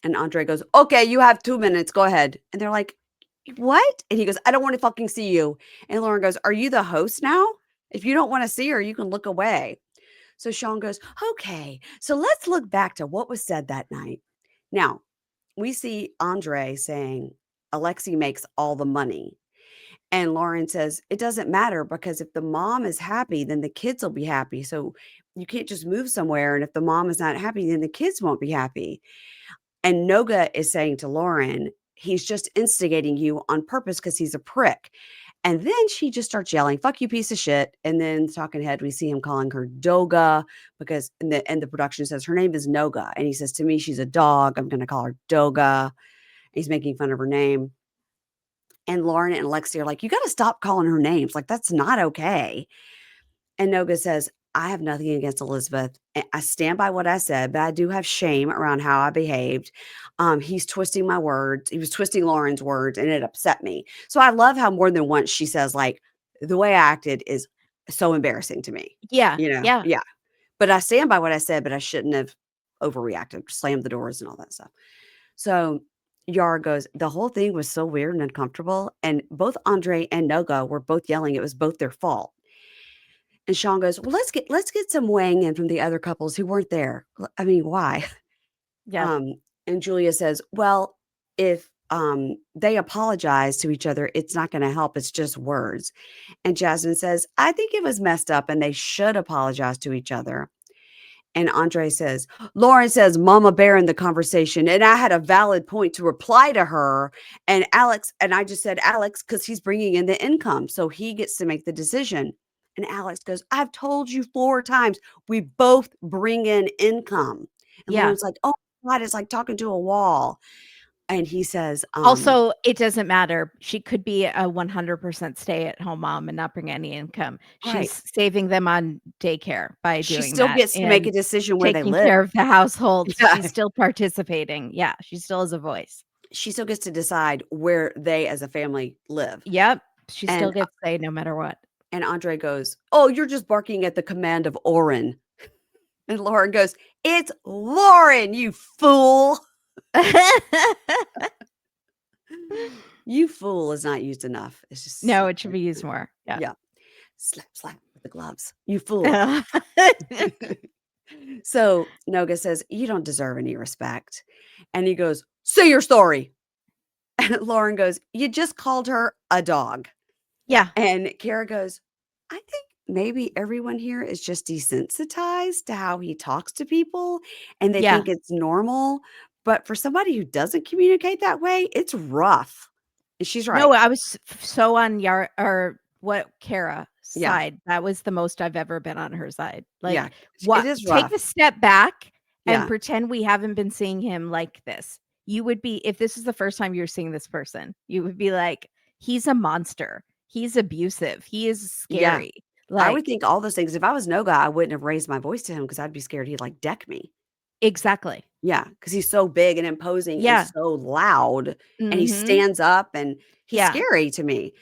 And Andrei goes, okay, you have 2 minutes. Go ahead. And they're like, what? And he goes, I don't want to fucking see you. And Lauren goes, are you the host now? If you don't want to see her, you can look away. So Sean goes, okay, so let's look back to what was said that night. Now, we see Andrei saying, Alexei makes all the money. And Lauren says, it doesn't matter because if the mom is happy, then the kids will be happy. So you can't just move somewhere. And if the mom is not happy, then the kids won't be happy. And Noga is saying to Lauren, he's just instigating you on purpose because he's a prick. And then she just starts yelling, fuck you, piece of shit. And then talking head, we see him calling her Doga because in the production says her name is Noga. And he says, to me, she's a dog. I'm going to call her Doga. He's making fun of her name. And Lauren and Alexei are like, you got to stop calling her names. Like, that's not okay. And Noga says, I have nothing against Elizabeth. I stand by what I said, but I do have shame around how I behaved. He's twisting my words. He was twisting Lauren's words, and it upset me. So I love how more than once she says, like, the way I acted is so embarrassing to me. Yeah. Yeah. But I stand by what I said, but I shouldn't have overreacted, slammed the doors and all that stuff. So Yara goes, the whole thing was so weird and uncomfortable. And both Andrei and Noga were both yelling. It was both their fault. And Sean goes, well, let's get some weighing in from the other couples who weren't there. I mean, why? Yeah. And Julia says, well, if they apologize to each other, it's not going to help. It's just words. And Jasmine says, I think it was messed up and they should apologize to each other. And Andrei says, Lauren says, Mama Bear in the conversation. And I had a valid point to reply to her. And I just said, Alex, because he's bringing in the income. So he gets to make the decision. And Alex goes, I've told you 4 times, we both bring in income. And Lauren's like, oh my God, it's like talking to a wall. And he says, also, it doesn't matter. She could be a 100% stay-at-home mom and not bring any income. She's saving them on daycare by doing that. She still gets to make a decision where they live. Taking care of the household. Yeah. She's still participating. Yeah, she still has a voice. She still gets to decide where they as a family live. Yep. She still gets say no matter what. And Andrei goes, oh, you're just barking at the command of Oren. And Lauren goes, it's Lauren, you fool. You fool is not used enough. It's just no, it should be used more. Yeah. Slap with the gloves. You fool. So Noga says, you don't deserve any respect. And he goes, say your story. And Lauren goes, you just called her a dog. Yeah. And Kara goes, I think maybe everyone here is just desensitized to how he talks to people and they think it's normal. But for somebody who doesn't communicate that way, it's rough. And she's right. No, I was so on Yara or Kara's side. That was the most I've ever been on her side. Like, it is rough. Take a step back and pretend we haven't been seeing him like this. You would be, if this is the first time you're seeing this person, you would be like, he's a monster. He's abusive. He is scary. Yeah. Like, I would think all those things. If I was Noga, I wouldn't have raised my voice to him because I'd be scared he'd like deck me. Exactly. Yeah, because he's so big and imposing and so loud, and he stands up, and he's scary to me.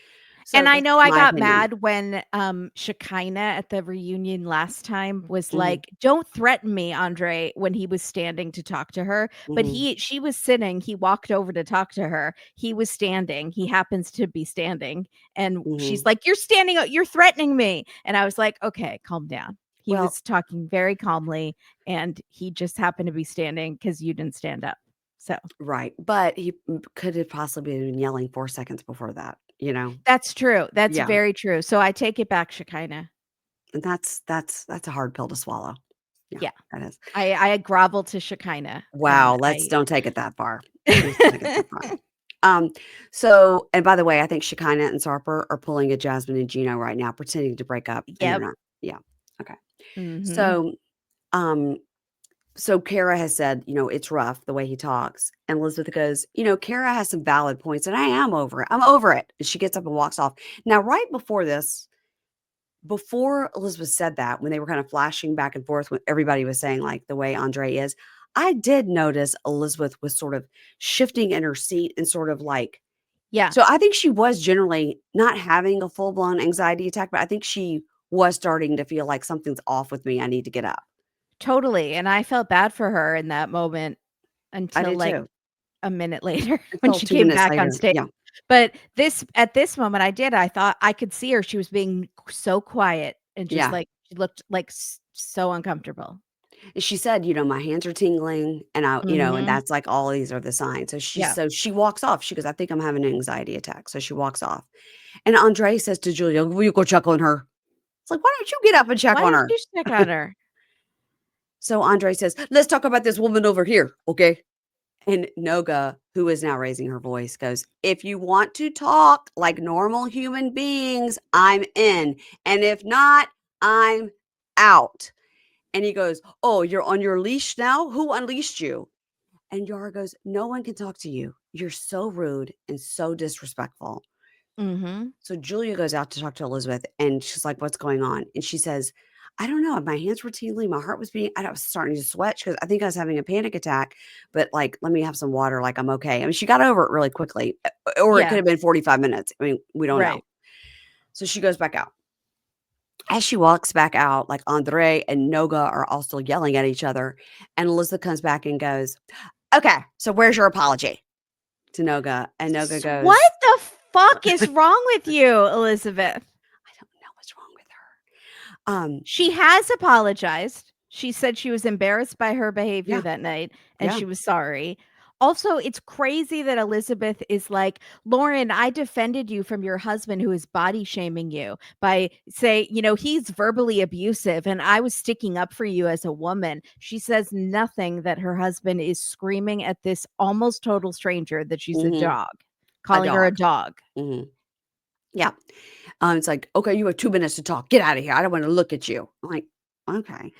So And I that's know I my got opinion. mad when Shekinah at the reunion last time was Mhm. like, "Don't threaten me, Andrei," when he was standing to talk to her. But Mhm. she was sitting, he walked over to talk to her. He was standing. He happens to be standing. And she's Mhm. like, "You're standing, you're threatening me." And I was like, "Okay, calm down." He Well, was talking very calmly, and he just happened to be standing because you didn't stand up. So right, but he could have possibly been yelling 4 seconds before that, you know? that's true. That's Yeah, very true. So I take it back, Shekinah. and that's a hard pill to swallow. Yeah, Yeah. that is. I grovel to Shekinah, Wow, and let's I don't take it that far. Please don't take it that far. So and by the way, I think Shekinah and Sarper are pulling a Jasmine and Gino right now, pretending to break up, and they're Yep. not. Yeah, okay. Mhm. So, um, so Kara has said, it's rough the way he talks, and Elizabeth goes, Kara has some valid points, and I am over it. I'm over it. And she gets up and walks off. Now, right before this, before Elizabeth said that, when they were kind of flashing back and forth, when everybody was saying like the way Andrei is, I did notice Elizabeth was sort of shifting in her seat and sort of like, Yeah, so I think she was generally not having a full blown anxiety attack, but I think she was starting to feel like something's off with me. I need to get up. totally, and I felt bad for her in that moment I until, did like, too. a minute later when Until she 2 came minutes back on later. stage. Yeah. But at this moment, I thought I could see her. She was being so quiet and just, Yeah. like, she looked, like, so uncomfortable. And she said, my hands are tingling and and Mhm. that's like all these are the signs. Yeah. So she walks off. She goes, I think I'm having an anxiety attack. So she walks off. And Andrei says to Julia, will you go check on her? It's like, why don't you get up and check Why on don't her? you check on her? So Andrei says, let's talk about this woman over here. Okay. And Noga, who is now raising her voice, goes, if you want to talk like normal human beings, I'm in. And if not, I'm out. And he goes, oh, you're on your leash now? Who unleashed you? And Yara goes, no one can talk to you. You're so rude and so disrespectful. Mhm. So Julia goes out to talk to Elizabeth and she's like, what's going on? And she says, I don't know. My hands were tingling. My heart was beating. I was starting to sweat. She goes, I think I was having a panic attack, but like, let me have some water. Like, I'm okay. I mean, she got over it really quickly, or it could Yeah. have been 45 minutes. I mean, we don't know. Right. So she goes back out. As she walks back out, like Andrei and Noga are all still yelling at each other. And Elizabeth comes back and goes, okay, so where's your apology to Noga? And Noga goes, What the fuck is wrong with you, Elizabeth? I don't know what's wrong with her. She has apologized. She said she was embarrassed by her behavior Yeah, that night, and yeah. she was sorry. Also, it's crazy that Elizabeth is like, "Lauren, I defended you from your husband who is body shaming you by say, he's verbally abusive and I was sticking up for you as a woman." She says nothing that her husband is screaming at this almost total stranger that she's a Mhm. dog, A calling her a dog. dog. Mhm. Yeah. It's like, okay, you have 2 minutes to talk. Get out of here. I don't want to look at you. I'm like, okay.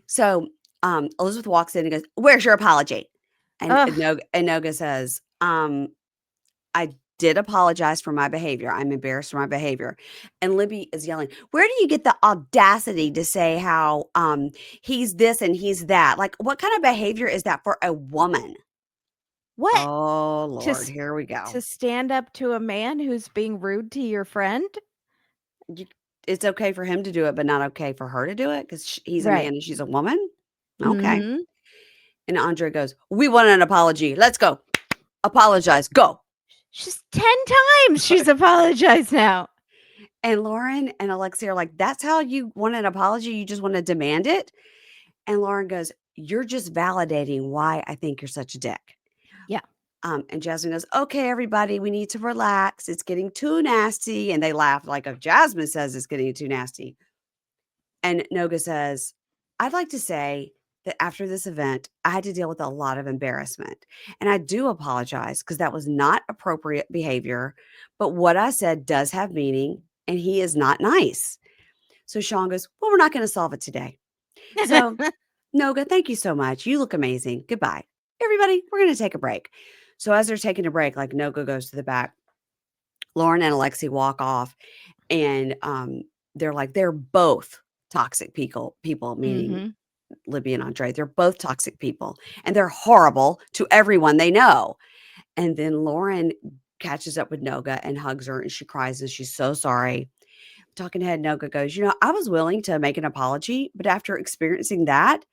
So Elizabeth walks in and goes, where's your apology? And Ugh. Noga says, I did apologize for my behavior. I'm embarrassed for my behavior. And Libby is yelling, where do you get the audacity to say how he's this and he's that? Like, what kind of behavior is that for a woman? What? Oh, To Lord, here we go. to stand up to a man who's being rude to your friend? You It's okay for him to do it, but not okay for her to do it because he's a man Right. and she's a woman? Okay. Mhm. And Andre goes, "We want an apology. Let's go. Apologize. Go." She's 10 times she's apologized now. And Lauren and Alexia are like, "That's how you want an apology? You just wanna demand it?" And Lauren goes, "You're just validating why I think you're such a dick." Yeah. And Jasmine goes, "Okay, everybody, we need to relax. It's getting too nasty." And they laugh like if Jasmine says it's getting too nasty. And Noga says, I'd like to say that after this event, I had to deal with a lot of embarrassment. And I do apologize because that was not appropriate behavior. But what I said does have meaning, and he is not nice. So Sean goes, well, we're not going to solve it today. So, Noga, thank you so much. You look amazing. Goodbye. Everybody, we're going to take a break. So, as they're taking a break, like Noga goes to the back, Lauren and Alexi walk off, and they're like, they're both toxic people, meaning Mhm. Libby and Andrei. They're both toxic people, and they're horrible to everyone they know. And then Lauren catches up with Noga and hugs her, and she cries, and she's so sorry. Talking head, Noga goes, I was willing to make an apology, but after experiencing that,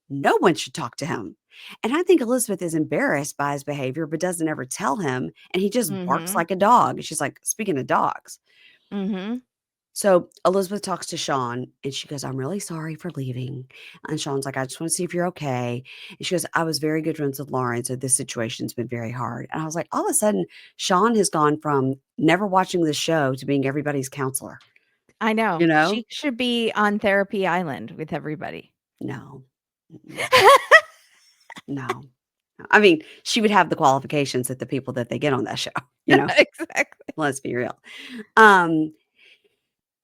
no one should talk to him. And I think Elizabeth is embarrassed by his behavior, but doesn't ever tell him. And he just barks like a dog. And she's like, speaking of dogs. So Elizabeth talks to Sean and she goes, I'm really sorry for leaving. And Sean's like, I just want to see if you're okay. And she goes, I was very good friends with Lauren. So this situation's been very hard. And I was like, all of a sudden, Sean has gone from never watching the show to being everybody's counselor. I know. She should be on Therapy Island with everybody. No. No. I mean, she would have the qualifications that the people that they get on that show, Exactly. Let's be real.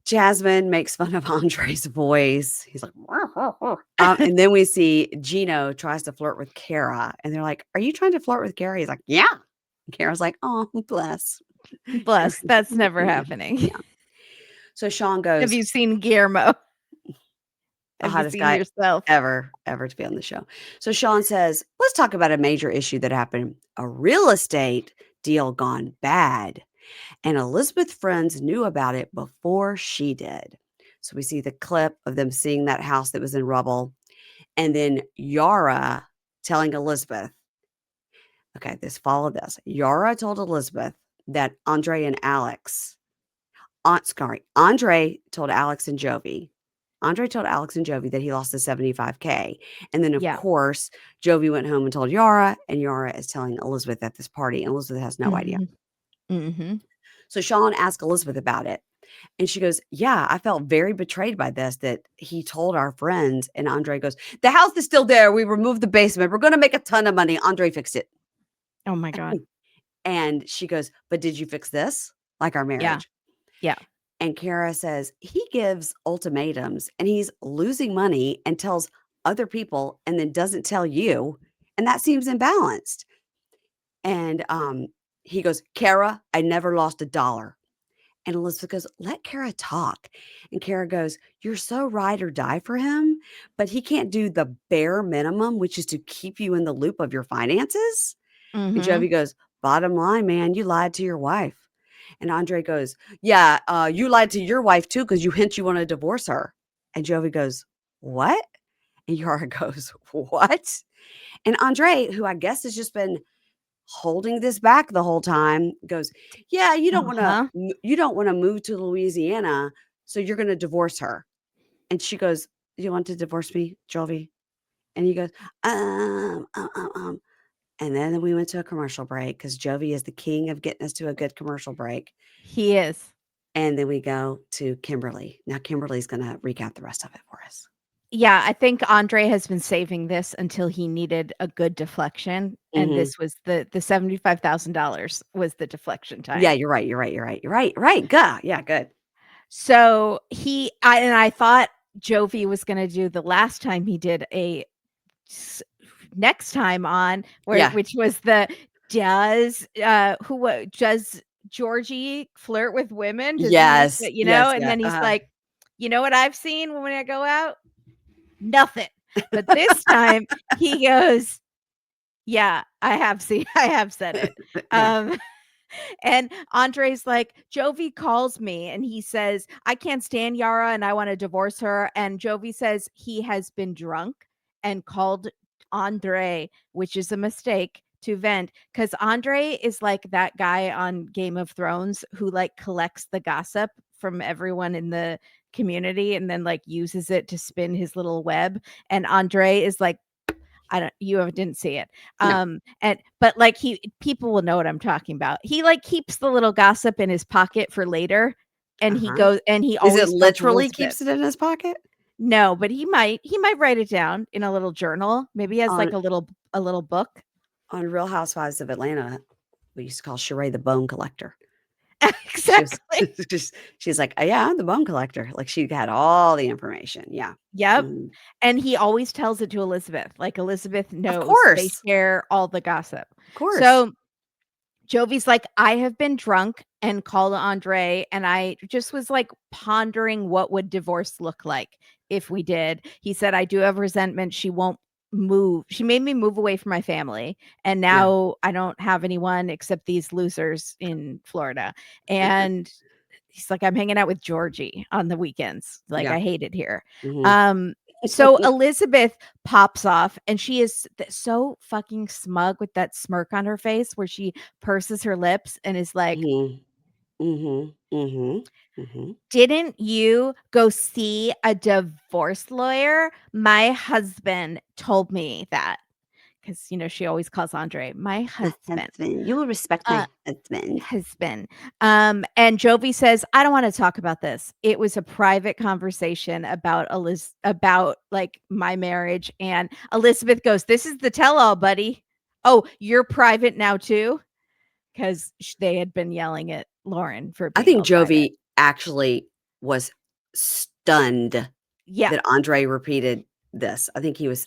Jasmine makes fun of Andrei's voice. He's like, and then we see Gino tries to flirt with Kara, and they're like, "Are you trying to flirt with Kara?" He's like, "Yeah." And Kara's like, "Oh, bless." That's never happening. Yeah. So Sean goes, have you seen Guillermo? The hottest guy yourself? ever to be on the show. So Sean says, let's talk about a major issue that happened. A real estate deal gone bad. And Elizabeth's friends knew about it before she did. So we see the clip of them seeing that house that was in rubble. And then Yara telling Elizabeth, okay, follow this. Yara told Elizabeth that Andrei told Alex and Jovi. Andrei told Alex and Jovi that he lost the $75K. And then, of course, Jovi went home and told Yara, and Yara is telling Elizabeth at this party, and Elizabeth has no idea. So Sean asked Elizabeth about it, and she goes, yeah, I felt very betrayed by this, that he told our friends. And Andrei goes, the house is still there. We removed the basement. We're going to make a ton of money. Andrei fixed it. Oh, my God. And she goes, but did you fix this? Like our marriage? Yeah. And Kara says he gives ultimatums and he's losing money and tells other people and then doesn't tell you. And that seems imbalanced. And he goes, Kara, I never lost $1. And Elizabeth goes, let Kara talk. And Kara goes, you're so ride or die for him, but he can't do the bare minimum, which is to keep you in the loop of your finances. And Jovi goes, bottom line, man, you lied to your wife. And Andrei goes, yeah, you lied to your wife too, because you hint you want to divorce her. And Jovi goes, what? And Yara goes, what? And Andrei, who I guess has just been holding this back the whole time, goes, yeah, you don't want to move to Louisiana, so you're going to divorce her. And she goes, you want to divorce me, Jovi? And he goes, And then we went to a commercial break because Jovi is the king of getting us to a good commercial break. He is. And then we go to Kimberly. Now, Kimberly's going to recap the rest of it for us. Yeah, I think Andrei has been saving this until he needed a good deflection. And this was the $75,000 was the deflection time. Yeah, you're right. Right. Good. Yeah, good. So I thought Jovi was going to do the last time he did a next time on which was does Georgi flirt with women? Yes. And then he's like, you know what I've seen when I go out? Nothing. But this time he goes, yeah, I have said it. And Andrei's like, Jovi calls me and he says, I can't stand Yara and I want to divorce her. And Jovi says he has been drunk and called Andrei, which is a mistake, to vent, because Andrei is like that guy on Game of Thrones who like collects the gossip from everyone in the community and then like uses it to spin his little web. And Andrei is like, you didn't see it. No. But like people will know what I'm talking about. He like keeps the little gossip in his pocket for later. And he goes and he always literally keeps it in his pocket. No, but he might write it down in a little journal. Maybe he has like a little book. On Real Housewives of Atlanta, we used to call Sheree the bone collector. Exactly. She's like, oh, yeah, I'm the bone collector. Like she had all the information. Yeah. Yep. And he always tells it to Elizabeth. Like Elizabeth knows. Of course. They share all the gossip. Of course. So Jovi's like, I have been drunk and called Andrei, and I just was like pondering what would divorce look like. if we did. He said, I do have resentment. She won't move. She made me move away from my family. And now I don't have anyone except these losers in Florida. And he's like, I'm hanging out with Georgi on the weekends. Like, I hate it here. So Elizabeth pops off and she is so fucking smug with that smirk on her face where she purses her lips and is like, didn't you go see a divorce lawyer? My husband told me that. Because, she always calls Andrei my husband. You will respect my husband. And Jovi says, I don't want to talk about this. It was a private conversation about like my marriage. And Elizabeth goes, this is the tell-all, buddy. Oh, you're private now too? Because they had been yelling at Lauren for being I think Jovi private. actually was stunned that Andrei repeated this. I think he was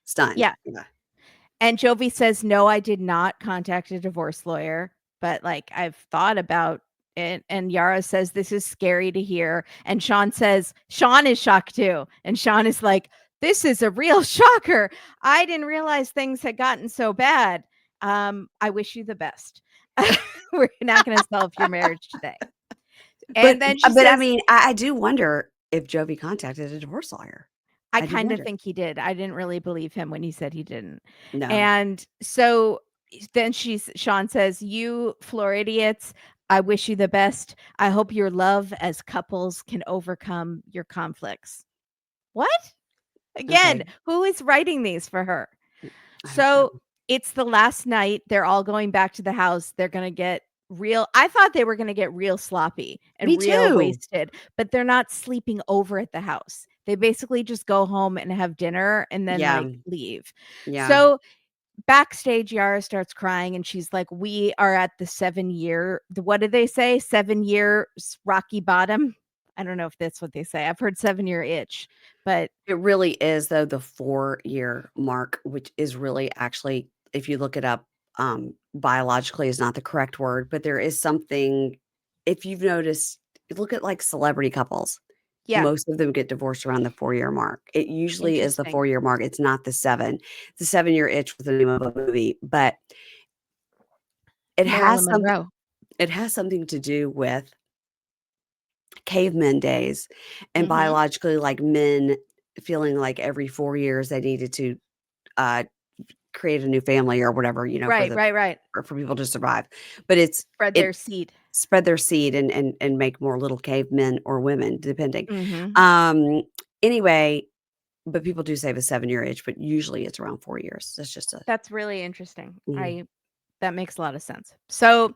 stunned. Yeah. And Jovi says, no, I did not contact a divorce lawyer, but like I've thought about it. And Yara says, this is scary to hear. And Sean says, Sean is shocked too. And Sean is like, this is a real shocker. I didn't realize things had gotten so bad. I wish you the best. We're not going to solve your marriage today. And then she says, I mean, I do wonder if Jovi contacted a divorce lawyer. I kind of think he did. I didn't really believe him when he said he didn't. No. And so then Sean says, you Floridians, I wish you the best. I hope your love as couples can overcome your conflicts. What? Again, who is writing these for her? So it's the last night. They're all going back to the house. They're going to get real. I thought they were going to get real sloppy and real wasted, but they're not sleeping over at the house. They basically just go home and have dinner and then like leave. So backstage, Yara starts crying and she's like, we are at the 7-year, what did they say? 7 year rocky bottom. I don't know if that's what they say. I've heard 7-year itch, but it really is though the 4-year mark, which is really actually, if you look it up, biologically is not the correct word, but there is something, if you've noticed, look at like celebrity couples. Most of them get divorced around the 4-year mark. It usually is the 4-year mark. It's not the 7. The 7-year itch was the name of a movie, but it has something to do with cavemen days and biologically like men feeling like every 4 years they needed to create a new family or whatever, right. For people to survive. But it's spread their seed and make more little cavemen or women, depending. Anyway, but people do say the 7-year itch, but usually it's around 4 years. That's really interesting. That makes a lot of sense. So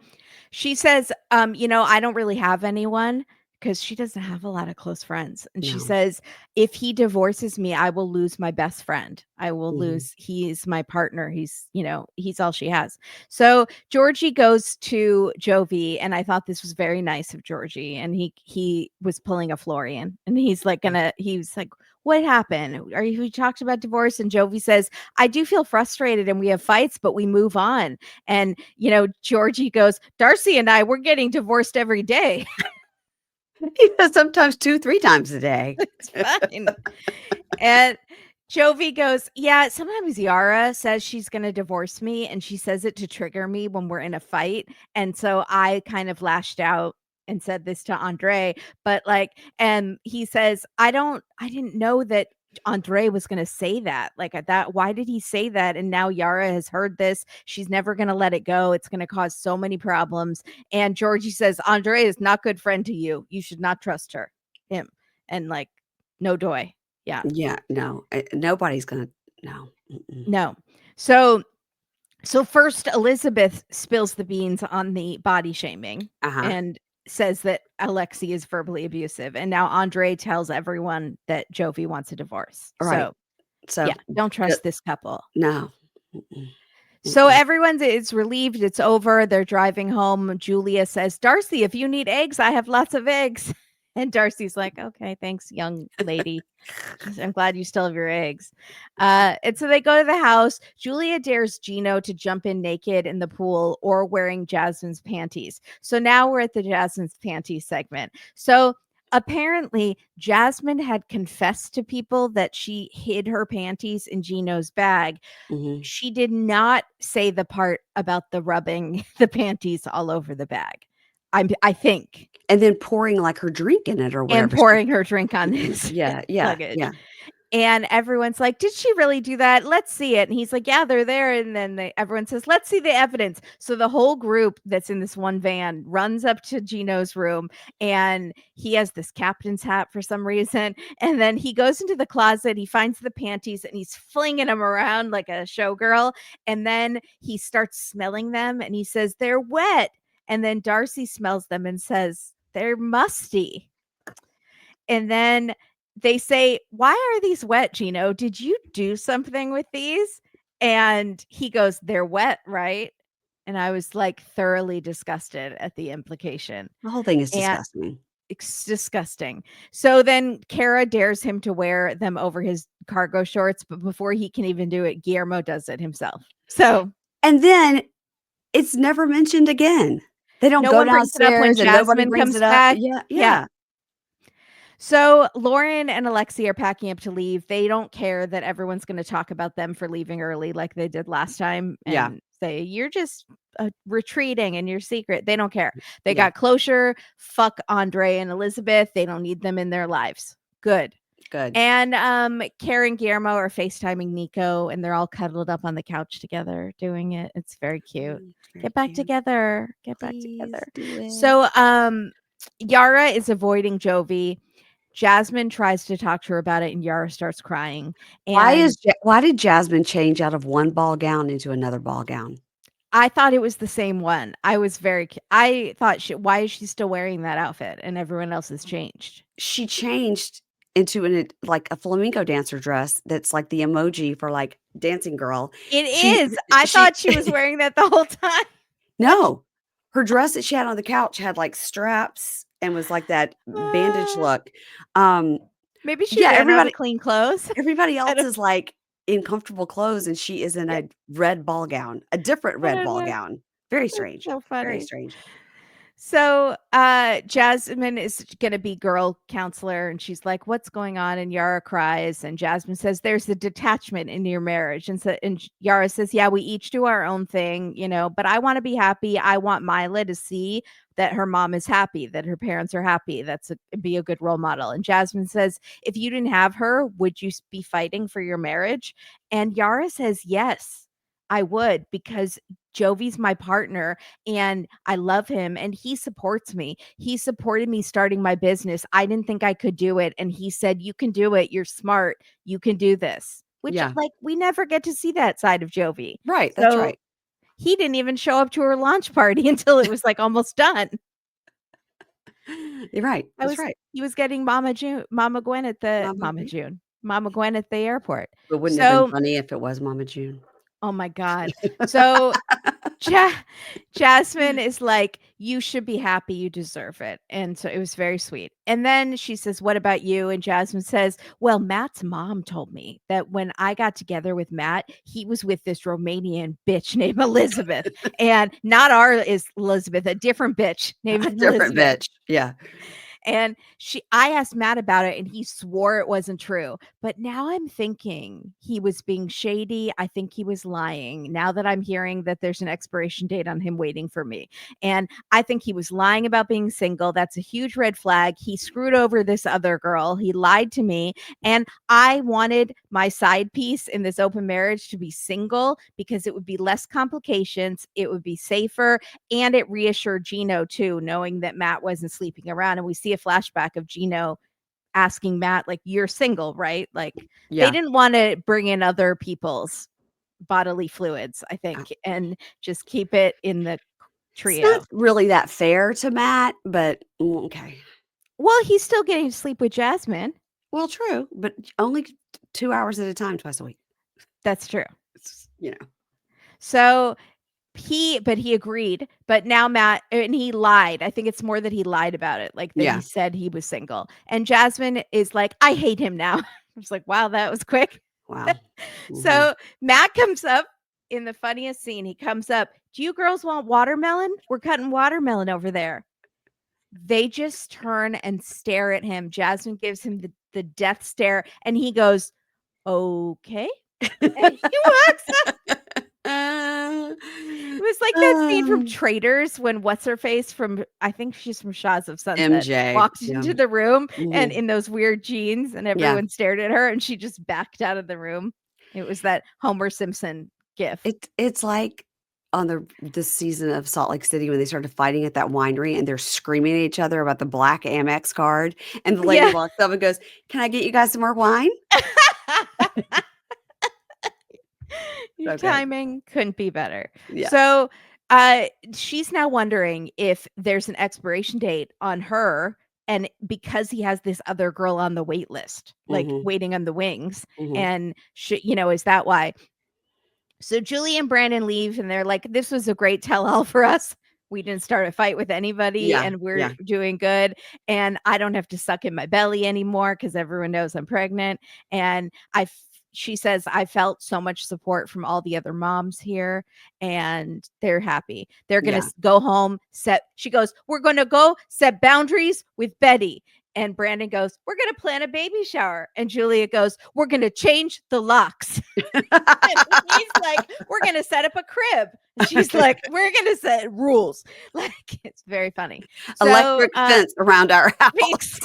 she says, I don't really have anyone, because she doesn't have a lot of close friends. And she says, if he divorces me, I will lose my best friend. I will lose, he's my partner. He's all she has. So Georgi goes to Jovi, and I thought this was very nice of Georgi. And he was pulling a Florian, and he's like, what happened? We talked about divorce? And Jovi says, I do feel frustrated and we have fights, but we move on. And, Georgi goes, Darcey and I, we're getting divorced every day. Sometimes 2-3 times a day. It's fine. And Jovi goes, yeah, sometimes Yara says she's going to divorce me, and she says it to trigger me when we're in a fight. And so I kind of lashed out and said this to Andrei, but and he says, I didn't know that Andrei was going to say that that. Why did he say that? And now Yara has heard this. She's never going to let it go. It's going to cause so many problems. And Georgi says, Andrei is not good friend to you. You should not trust him. And no doy. Yeah. Yeah. No, nobody's going to, no. No. So first Elizabeth spills the beans on the body shaming and says that Alexei is verbally abusive. And now Andrei tells everyone that Jovi wants a divorce. Right. So yeah, don't trust this couple. No. So everyone is relieved. It's over. They're driving home. Julia says, Darcey, if you need eggs, I have lots of eggs. And Darcey's like, okay, thanks, young lady. I'm glad you still have your eggs. And so they go to the house. Julia dares Gino to jump in naked in the pool or wearing Jasmine's panties. So now we're at the Jasmine's panties segment. So apparently Jasmine had confessed to people that she hid her panties in Gino's bag. Mm-hmm. She did not say the part about the rubbing the panties all over the bag. I think. And then pouring like her drink in it or whatever. And pouring her drink on this luggage. Yeah. And everyone's like, did she really do that? Let's see it. And he's like, yeah, they're there. And then everyone says, let's see the evidence. So the whole group that's in this one van runs up to Gino's room, and he has this captain's hat for some reason. And then he goes into the closet, he finds the panties, and he's flinging them around like a showgirl. And then he starts smelling them, and he says, they're wet. And then Darcey smells them and says, they're musty. And then they say, why are these wet, Gino? Did you do something with these? And he goes, they're wet, right? And I was like thoroughly disgusted at the implication. The whole thing is disgusting. It's disgusting. So then Kara dares him to wear them over his cargo shorts, but before he can even do it, Guillermo does it himself. So, and then it's never mentioned again. They don't go downstairs and nobody brings it up. Yeah. So Lauren and Alexi are packing up to leave. They don't care that everyone's going to talk about them for leaving early like they did last time and say, you're just retreating in your secret. They don't care. They got closure. Fuck Andrei and Elizabeth. They don't need them in their lives. Good. And Kara and Guillermo are FaceTiming Nico, and they're all cuddled up on the couch together doing it. It's very cute. Get back together. Get back together. So Yara is avoiding Jovi. Jasmine tries to talk to her about it, and Yara starts crying. And why did Jasmine change out of one ball gown into another ball gown? I thought it was the same one. I thought, why is she still wearing that outfit and everyone else has changed? She changed into like a flamenco dancer dress that's like the emoji for like dancing girl. It is. I thought she was wearing that the whole time. No, her dress that she had on the couch had like straps and was like that bandage look. Maybe she ran out of clean clothes. Everybody else is like in comfortable clothes, and she is in a red ball gown, a different red ball gown. Very strange. So funny. Very strange. So Jasmine is going to be girl counselor, and she's like, what's going on? And Yara cries, and Jasmine says, there's a detachment in your marriage. And Yara says, yeah, we each do our own thing, but I want to be happy. I want Mila to see that her mom is happy, that her parents are happy. Be a good role model. And Jasmine says, if you didn't have her, would you be fighting for your marriage? And Yara says, yes, I would, because Jovi's my partner and I love him and he supports me. He supported me starting my business. I didn't think I could do it. And he said, you can do it. You're smart. You can do this. Which like we never get to see that side of Jovi. Right. That's right. He didn't even show up to her launch party until it was like almost done. You're right. That's right. He was getting Mama Gwen at the airport. But wouldn't it have been funny if it was Mama June? Oh my God. So Jasmine is like, you should be happy. You deserve it. And so it was very sweet. And then she says, what about you? And Jasmine says, well, Matt's mom told me that when I got together with Matt, he was with this Romanian bitch named Elizabeth. And not our Elizabeth, a different bitch named Elizabeth. Bitch. Yeah. And I asked Matt about it and he swore it wasn't true. But now I'm thinking he was being shady. I think he was lying. Now that I'm hearing that there's an expiration date on him waiting for me. And I think he was lying about being single. That's a huge red flag. He screwed over this other girl. He lied to me. And I wanted my side piece in this open marriage to be single because it would be less complications. It would be safer. And it reassured Gino too, knowing that Matt wasn't sleeping around. And we see a flashback of Gino asking Matt, like, you're single, right? Like they didn't want to bring in other people's bodily fluids, I think, and just keep it in the trio. It's not really that fair to Matt, but okay. Well, he's still getting to sleep with Jasmine. Well, true, but only 2 hours at a time, twice a week. That's true. So he agreed, but now Matt, and he lied. I think it's more that he lied about it. Like that he said he was single. And Jasmine is like, I hate him now. I was like, wow, that was quick. Wow. So Matt comes up in the funniest scene. He comes up, do you girls want watermelon? We're cutting watermelon over there. They just turn and stare at him. Jasmine gives him the death stare, and he goes, "Okay." And he walks up. It was like that scene from Traitors when what's-her-face from, I think she's from Shaws of Sunset, MJ. walked into the room and in those weird jeans, and everyone stared at her, and she just backed out of the room. It was that Homer Simpson gif. It's like on this season of Salt Lake City when they started fighting at that winery and they're screaming at each other about the black Amex card, and the lady walks up and goes, "Can I get you guys some more wine?" Your timing couldn't be better. Yeah. So she's now wondering if there's an expiration date on her, and because he has this other girl on the wait list, like waiting on the wings, and is that why? So Julie and Brandon leave, and they're like, "This was a great tell-all for us. We didn't start a fight with anybody, and we're doing good. And I don't have to suck in my belly anymore because everyone knows I'm pregnant." And she says, "I felt so much support from all the other moms here, and they're happy. They're going to go home, she goes, "We're going to go set boundaries with Betty." And Brandon goes, "We're going to plan a baby shower." And Julia goes, "We're going to change the locks." And he's like, "We're going to set up a crib." And she's like, "We're going to set rules." Like, it's very funny. Electric fence around our house.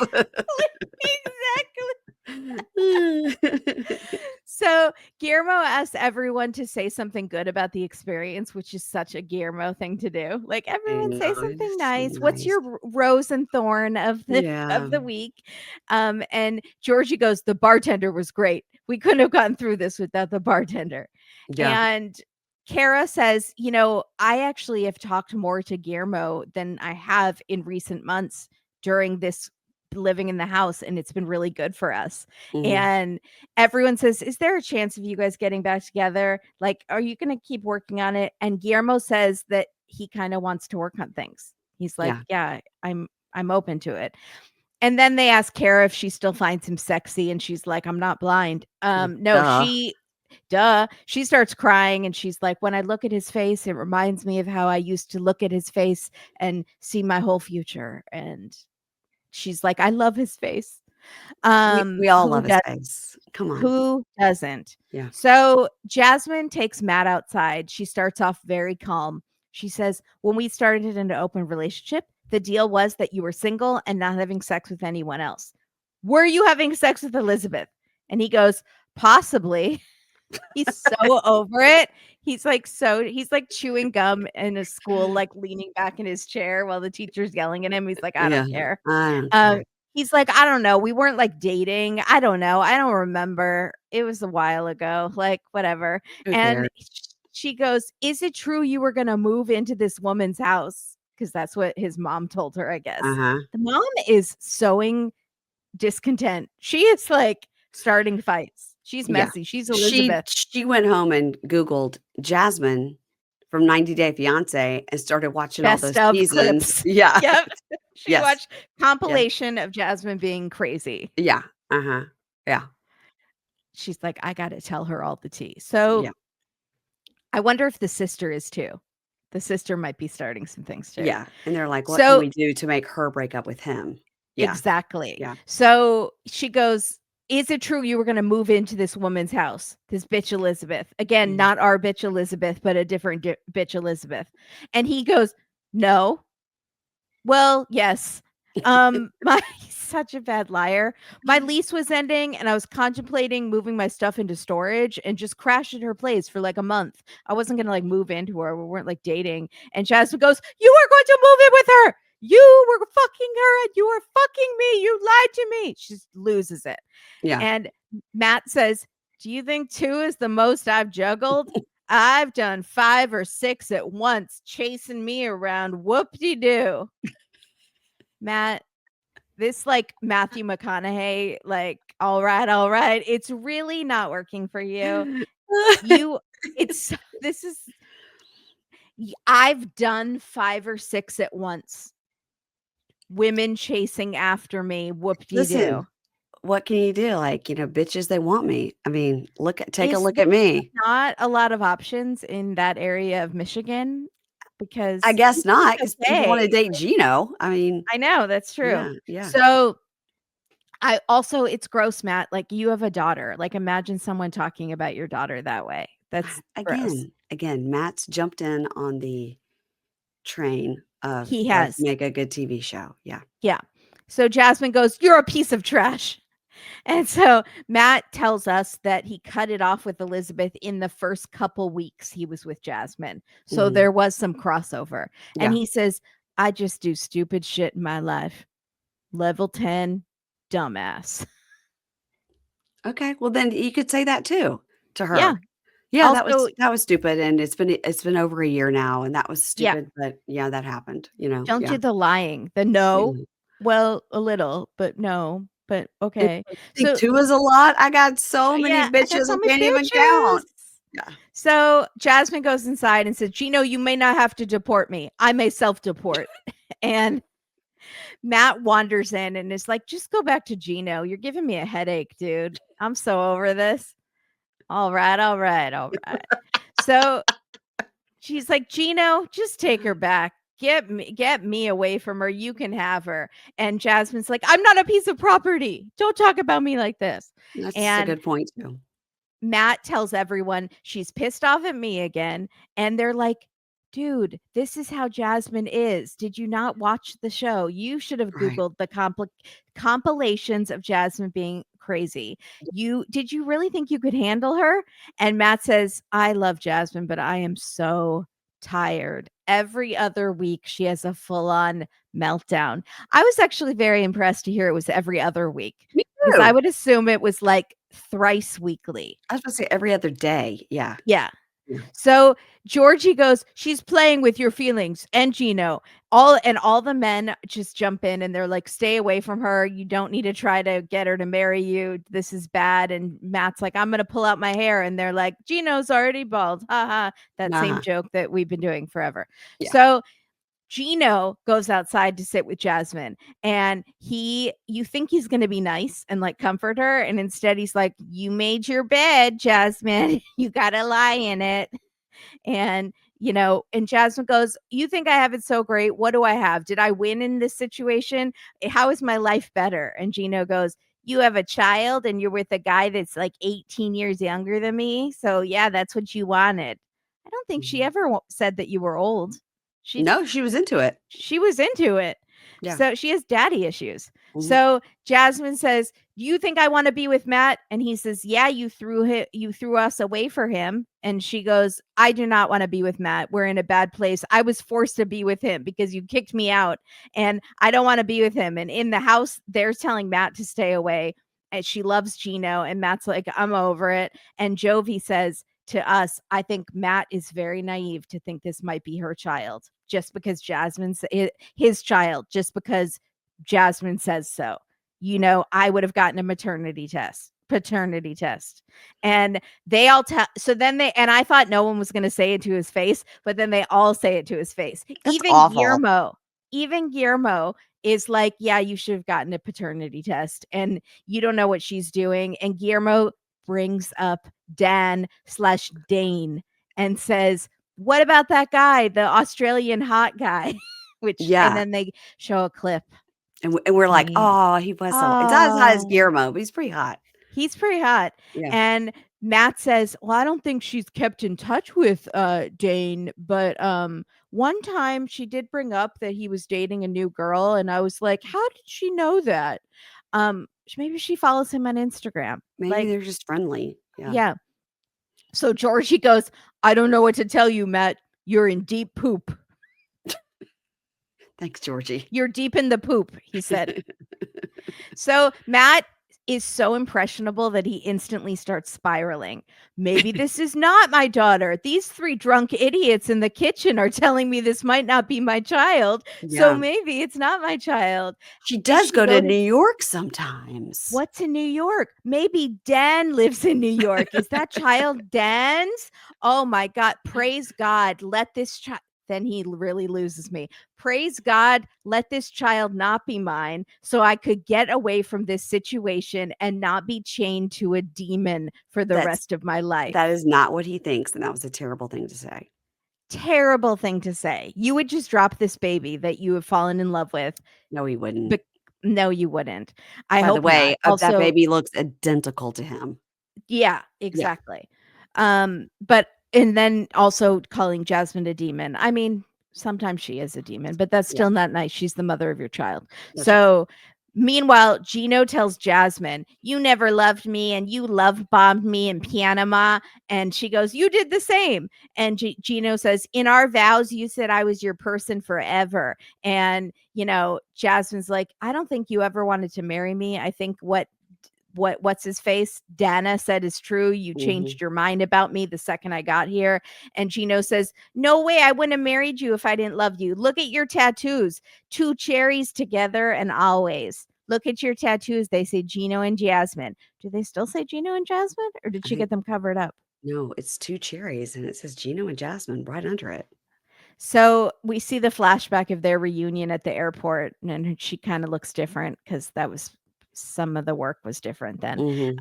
Exactly. So Guillermo asked everyone to say something good about the experience, which is such a Guillermo thing to do. Like, everyone say something nice. What's your rose and thorn of the week? And Georgie goes, "The bartender was great. We couldn't have gotten through this without the bartender." And Kara says, "I actually have talked more to Guillermo than I have in recent months during this living in the house, and it's been really good for us." And everyone says, "Is there a chance of you guys getting back together? Like, are you going to keep working on it?" And Guillermo says that he kind of wants to work on things. He's like, "Yeah, I'm open to it." And then they ask Kara if she still finds him sexy, and she's like, "I'm not blind." No, she starts crying, and she's like, "When I look at his face, it reminds me of how I used to look at his face and see my whole future." And she's like, "I love his face." We all love his face. Come on. Who doesn't? Yeah. So Jasmine takes Matt outside. She starts off very calm. She says, "When we started an open relationship, the deal was that you were single and not having sex with anyone else. Were you having sex with Elizabeth?" And he goes, "Possibly." He's so over it. He's like chewing gum in a school, like leaning back in his chair while the teacher's yelling at him. He's like, "I don't care." I don't care. He's like, "I don't know. We weren't like dating. I don't know. I don't remember. It was a while ago. Like, whatever." And she goes, "Is it true you were going to move into this woman's house?" Because that's what his mom told her, I guess. The mom is sowing discontent. She is like starting fights. She's messy. She's Elizabeth. She went home and Googled Jasmine from 90 Day Fiance and started watching all those seasons. Clips. Yeah. Yep. She watched compilation of Jasmine being crazy. Yeah. Yeah. She's like, "I got to tell her all the tea." So I wonder if the sister is too. The sister might be starting some things too. Yeah. And they're like, "What can we do to make her break up with him?" Yeah. Exactly. Yeah. So she goes, "Is it true you were going to move into this woman's house? This bitch Elizabeth." Again, not our bitch Elizabeth, but a different bitch Elizabeth. And he goes, "No." "Well, yes. He's such a bad liar. My lease was ending, and I was contemplating moving my stuff into storage and just crashed at her place for like a month. I wasn't gonna like move into her. We weren't like dating." And Jasmine goes, "You are going to move in with her. You were fucking her, and you are fucking me. You lied to me." She loses it. Yeah. And Matt says, "Do you think 2 is the most I've juggled? I've done 5 or 6 at once, chasing me around. Whoop-de-doo." Matt, this like Matthew McConaughey, like, all right. It's really not working for you. I've done 5 or 6 at once. Women chasing after me. Whoop-de-doo. Listen, what can you do? Like, bitches, they want me. I mean, take a look at me. Not a lot of options in that area of Michigan because I guess not, because people want to date Gino. I mean, I know, that's true. Yeah. So I also, it's gross, Matt. Like, you have a daughter. Like, imagine someone talking about your daughter that way. That's gross. Again, Matt's jumped in on the train of He let's has. make a good TV show. Yeah. Yeah. So Jasmine goes, "You're a piece of trash." And so Matt tells us that he cut it off with Elizabeth in the first couple weeks he was with Jasmine. So there was some crossover. And he says, "I just do stupid shit in my life. Level 10, dumbass." Okay. Well, then you could say that too to her. Yeah. Yeah, Also, that was stupid, and it's been over a year now, and that was stupid, but yeah, that happened, don't yeah. do the lying. The no. Well, a little, but no. But okay. Think So 2 is a lot? I got so many yeah, I got bitches, so I many can't even bitches. count. Yeah. So Jasmine goes inside and says, "Gino, you may not have to deport me. I may self-deport." And Matt wanders in and is like, "Just go back to Gino. You're giving me a headache, dude. I'm so over this." All right. So she's like, "Gino, just take her back. Get me away from her. You can have her." And Jasmine's like, "I'm not a piece of property. Don't talk about me like this." That's a And good point too. Matt tells everyone she's pissed off at me again. And they're like, "Dude, this is how Jasmine is. Did you not watch the show? You should have Right. Googled the compilations of Jasmine being crazy. Did you really think you could handle her?" And Matt says, "I love Jasmine, but I am so tired. Every other week she has a full-on meltdown." I was actually very impressed to hear it was every other week, Me because I too. would assume it was like thrice weekly. I was gonna say every other day, yeah. Yeah. Yeah. So Georgie goes, "She's playing with your feelings," and Gino. All the men just jump in and they're like, "Stay away from her. You don't need to try to get her to marry you. This is bad." And Matt's like, "I'm gonna pull out my hair." And they're like, "Gino's already bald." Haha. That same Uh-huh. joke that we've been doing forever. Yeah. So Gino goes outside to sit with Jasmine, and you think he's going to be nice and like comfort her. And instead he's like, "You made your bed, Jasmine. You got to lie in it." And, and Jasmine goes, "You think I have it so great. What do I have? Did I win in this situation? How is my life better?" And Gino goes, "You have a child and you're with a guy that's like 18 years younger than me. So yeah, that's what you wanted." I don't think she ever said that you were old. No, she was into it. She was into it. Yeah. So she has daddy issues. Mhm. So Jasmine says, "Do you think I want to be with Matt?" And he says, "Yeah, you threw us away for him." And she goes, "I do not want to be with Matt. We're in a bad place. I was forced to be with him because you kicked me out and I don't want to be with him." And in the house, they're telling Matt to stay away. And she loves Gino. And Matt's like, "I'm over it." And Jovi says to us, "I think Matt is very naive to think this might be her child just because Jasmine's his child, just because Jasmine says so. I would have gotten a paternity test." And they all so then and I thought no one was going to say it to his face, but then they all say it to his face. That's awful. Even Guillermo is like, "Yeah, you should have gotten a paternity test and you don't know what she's doing." And Guillermo brings up Dan/Dane and says, "What about that guy, the Australian hot guy?" And then they show a clip. And we're like, "Oh, he was so." It's not as hot as Guillermo, but he's pretty hot. He's pretty hot. Yeah. And Matt says, "Well, I don't think she's kept in touch with Dane, but one time she did bring up that he was dating a new girl." And I was like, "How did she know that?" Maybe she follows him on Instagram. Maybe they're just friendly. Yeah. So Georgie goes, "I don't know what to tell you, Matt. You're in deep poop." Thanks, Georgie. "You're deep in the poop," he said. So Matt is so impressionable that he instantly starts spiraling. "Maybe this is not my daughter. These 3 drunk idiots in the kitchen are telling me this might not be my child. Yeah. So maybe it's not my child." She does go to New York sometimes. What's in New York? Maybe Dan lives in New York. Is that child Dan's? Oh my God. Praise God. Let this child. Then he really loses me. "Praise God, let this child not be mine so I could get away from this situation and not be chained to a demon for the rest of my life." That is not what he thinks, and that was a terrible thing to say. terrible thing to say. You would just drop this baby that you have fallen in love with. No, he wouldn't. But no, you wouldn't. I By hope the way, not. Also, that baby looks identical to him. Yeah, exactly. But and then also calling Jasmine a demon. I mean, sometimes she is a demon, but that's still not nice. She's the mother of your child. That's so meanwhile, Gino tells Jasmine, "You never loved me and you love bombed me in Panama." And she goes, "You did the same." And Gino says, "In our vows, you said I was your person forever." And, Jasmine's like, "I don't think you ever wanted to marry me. I think what's his face Dana said is true. You changed your mind about me the second I got here." And Gino says, "No way, I wouldn't have married you if I didn't love you. Look at your tattoos, 2 cherries together and always. Look at your tattoos. They say Gino and Jasmine." Do they still say Gino and Jasmine, or did she get them covered up? No, it's 2 cherries and it says Gino and Jasmine right under it. So we see the flashback of their reunion at the airport, and she kind of looks different because that was some of the work was different then.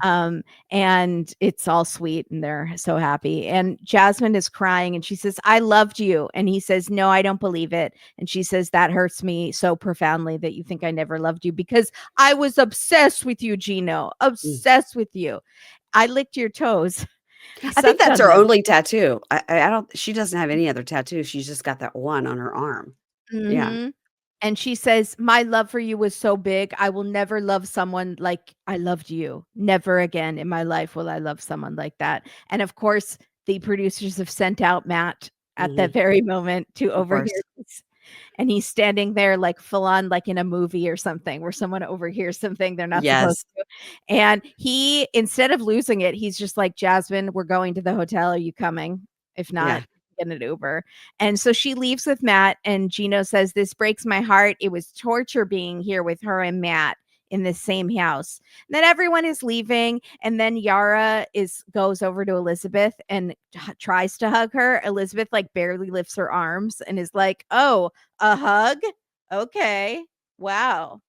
And it's all sweet and they're so happy. And Jasmine is crying and she says, "I loved you." And he says, "No, I don't believe it." And she says, "That hurts me so profoundly that you think I never loved you, because I was obsessed with you, Gino, obsessed with you. I licked your toes." I think that's her only tattoo. I don't, she doesn't have any other tattoos. She's just got that one on her arm. Yeah. And she says, "My love for you was so big. I will never love someone like I loved you. Never again in my life will I love someone like that." And of course, the producers have sent out Matt at that very moment to overhear this. And he's standing there like full on, like in a movie or something where someone overhears something they're not supposed to. And he, instead of losing it, he's just like, "Jasmine, we're going to the hotel. Are you coming? If not, get an Uber." And so she leaves with Matt, and Gino says, "This breaks my heart. It was torture being here with her and Matt in the same house." And then everyone is leaving, and then Yara goes over to Elizabeth and tries to hug her. Elizabeth like barely lifts her arms and is like, "Oh, a hug? Okay. Wow."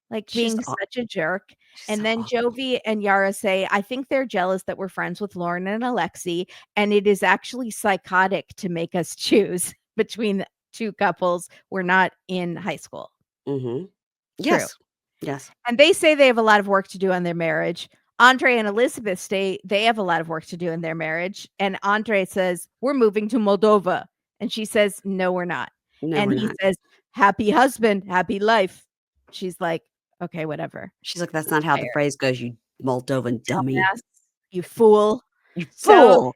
Like being such a jerk. And then Jovi and Yara say, "I think they're jealous that we're friends with Lauren and Alexi, and it is actually psychotic to make us choose between the 2 couples. We're not in high school." Yes. Yes. And they say they have a lot of work to do on their marriage. Andrei and Elizabeth say they have a lot of work to do in their marriage. And Andrei says, "We're moving to Moldova." And she says, "No, we're not." No, and we're he not. says, "Happy husband, happy life." She's like, "Okay, whatever." She's like, "That's not how the phrase goes, you Moldovan dummy. Dumbass, you fool. You So fool."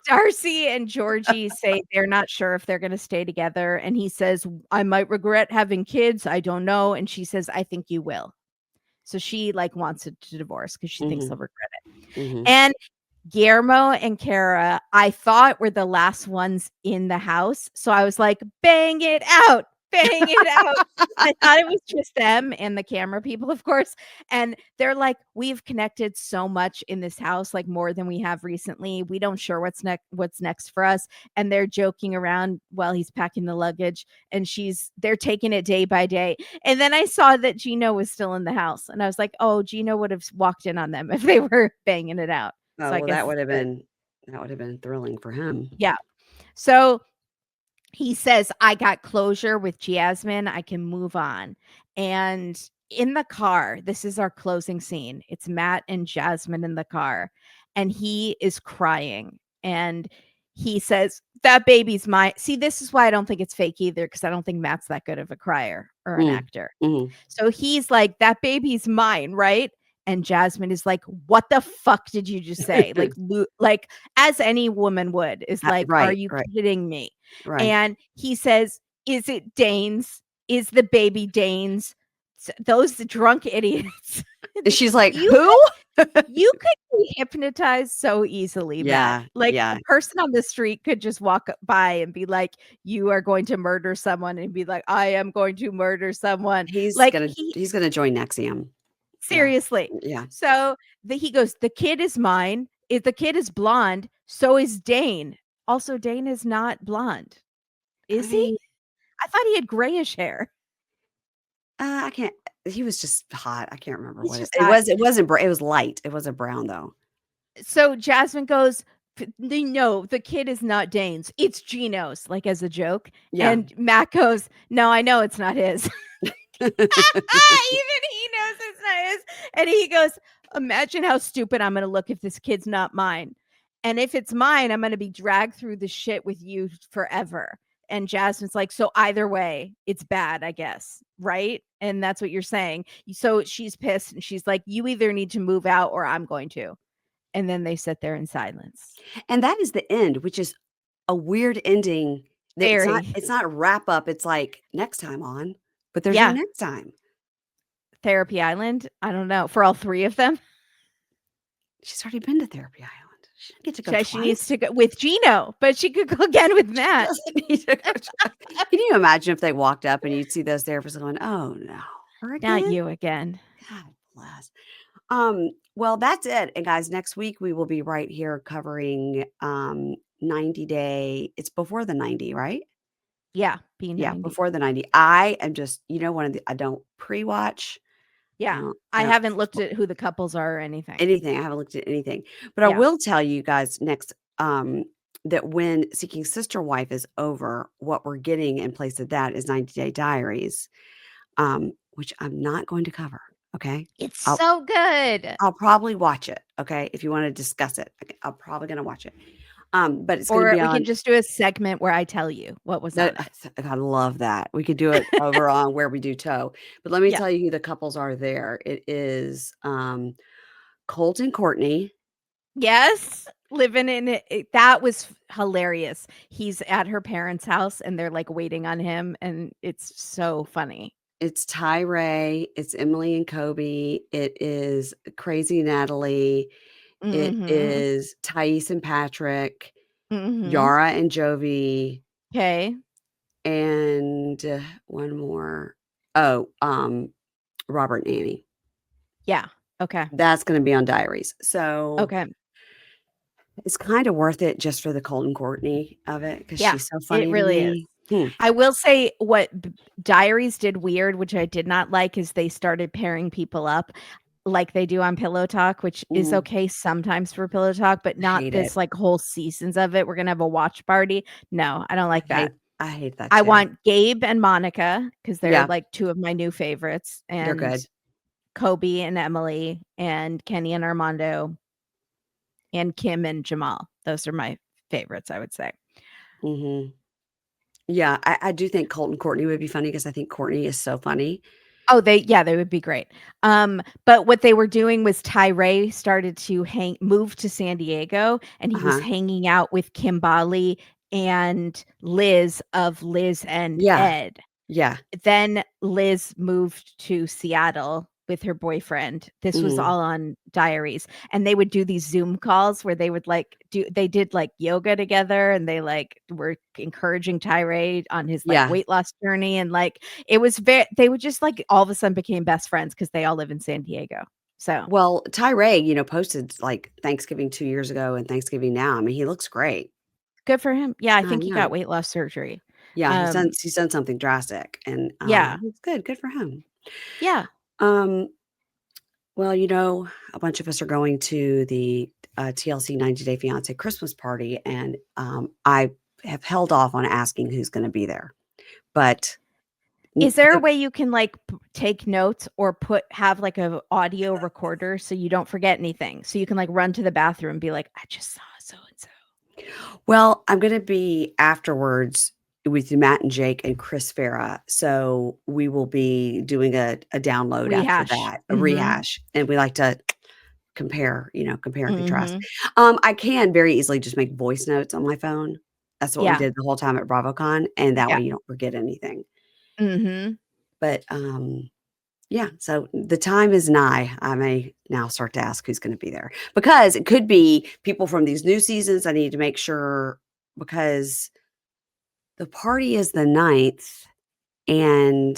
Darcey and Georgi say they're not sure if they're going to stay together. And he says, "I might regret having kids. I don't know." And she says, "I think you will." So she like wants it to divorce because she thinks they'll regret it. And Guillermo and Kara, I thought, were the last ones in the house. So I was like, bang it out. Bang it out. I thought it was just them and the camera people, of course. And they're like, "We've connected so much in this house, like more than we have recently. We don't sure what's next for us." And they're joking around while he's packing the luggage, and they're taking it day by day. And then I saw that Gino was still in the house, and I was like, "Oh, Gino would have walked in on them if they were banging it out." Oh, So I well, guess that would have been thrilling for him. Yeah. So he says, "I got closure with Jasmine. I can move on." And in the car, this is our closing scene. It's Matt and Jasmine in the car, and he is crying. And he says, "That baby's mine." See, this is why I don't think it's fake either, because I don't think Matt's that good of a crier or an actor. So he's like, "That baby's mine, right?" And Jasmine is like, "What the fuck did you just say?" like as any woman would, is like, "Are you kidding me?" And he says, "Is it Dane's? Is the baby Dane's?" Those drunk idiots. And she's like, "Who?" You could be hypnotized so easily, Matt. Like a person on the street could just walk by and be like, "You are going to murder someone," and be like, "I am going to murder someone." He's gonna join NXIVM. Seriously. Yeah. So he goes, "The kid is mine. If the kid is blonde, so is Dane." Also, Dane is not blonde. Is he? I thought he had grayish hair. I can't. He was just hot. I can't remember what it was. It wasn't. It was light. It wasn't brown though. So Jasmine goes, no, the kid is not Dane's. It's Gino's, like as a joke. Yeah. And Matt goes, no, I know it's not his. Even he knows it's not his. And he goes, imagine how stupid I'm going to look if this kid's not mine. And if it's mine, I'm going to be dragged through the shit with you forever. And Jasmine's like, so either way, it's bad, I guess. Right. And that's what you're saying. So she's pissed and she's like, you either need to move out or I'm going to. And then they sit there in silence. And that is the end, which is a weird ending. It's not a wrap up. It's like next time on, but there's no next time. Therapy Island? I don't know. For all three of them? She's already been to Therapy Island. She didn't get to go twice. She needs to go with Gino, but she could go again with Matt. Can you imagine if they walked up and you'd see those therapists going, oh no, her again? Not you again. God bless. Well, that's it. And guys, next week we will be right here covering 90 day. It's before the 90, right? Yeah, B90. Yeah, before the 90. I am just, I don't pre-watch. Yeah. I haven't looked at who the couples are or anything. I haven't looked at anything. But I will tell you guys next that when Seeking Sister Wife is over, what we're getting in place of that is 90 Day Diaries, which I'm not going to cover. Okay. It's so good. I'll probably watch it. Okay. If you want to discuss it, I'm probably going to watch it. But it's going to be we can just do a segment where I tell you what was on it. I love that. We could do it over on where we do Toe. But let me tell you who the couples are there. It is Colt and Courtney. Yes. Living in it. That was hilarious. He's at her parents' house and they're like waiting on him. And it's so funny. It's Tyree. It's Emily and Kobe. It is Crazy Natalie. It is Thais and Patrick. Yara and Jovi. Okay. And one more. Oh, Robert and Annie. Yeah. Okay. That's going to be on Diaries. So okay. It's kind of worth it just for the Colt and Courtney of it because she's so funny. It really is. I will say what Diaries did weird, which I did not like, is they started pairing people up like they do on Pillow Talk, which is okay sometimes for Pillow Talk, but not this like whole seasons of it. We're going to have a watch party. No, I don't like that. I hate that. I want Gabe and Monica because they're like two of my new favorites. And they're good. Kobe and Emily and Kenny and Armando and Kim and Jamal. Those are my favorites, I would say. Yeah, I do think Colt and Courtney would be funny because I think Courtney is so funny. Oh, they would be great. But what they were doing was Tyree started to move to San Diego, and he was hanging out with Kimberly and Liz of Liz and Ed. Yeah. Then Liz moved to Seattle with her boyfriend. This was all on Diaries, and they would do these Zoom calls where they would they did like yoga together, and they like were encouraging Tyree on his weight loss journey, and like it was they would just like all of a sudden became best friends because they all live in San Diego. So well, Tyree, posted like Thanksgiving 2 years ago and Thanksgiving now. I mean, he looks great. Good for him. Yeah, I think he got weight loss surgery. Yeah, he's done something drastic, and it's good. Good for him. Yeah. Well, a bunch of us are going to the TLC 90 Day Fiance Christmas party, and I have held off on asking who's going to be there. But is there a way you can like take notes or have like a audio recorder so you don't forget anything? So you can like run to the bathroom and be like, I just saw so and so. Well, I'm going to be afterwards with Matt and Jake and Chris Farah. So we will be doing a download after that, a rehash. And we like to compare and contrast. I can very easily just make voice notes on my phone. That's what we did the whole time at BravoCon. And that way you don't forget anything. But so the time is nigh. I may now start to ask who's going to be there because it could be people from these new seasons. I need to make sure because the party is the 9th, and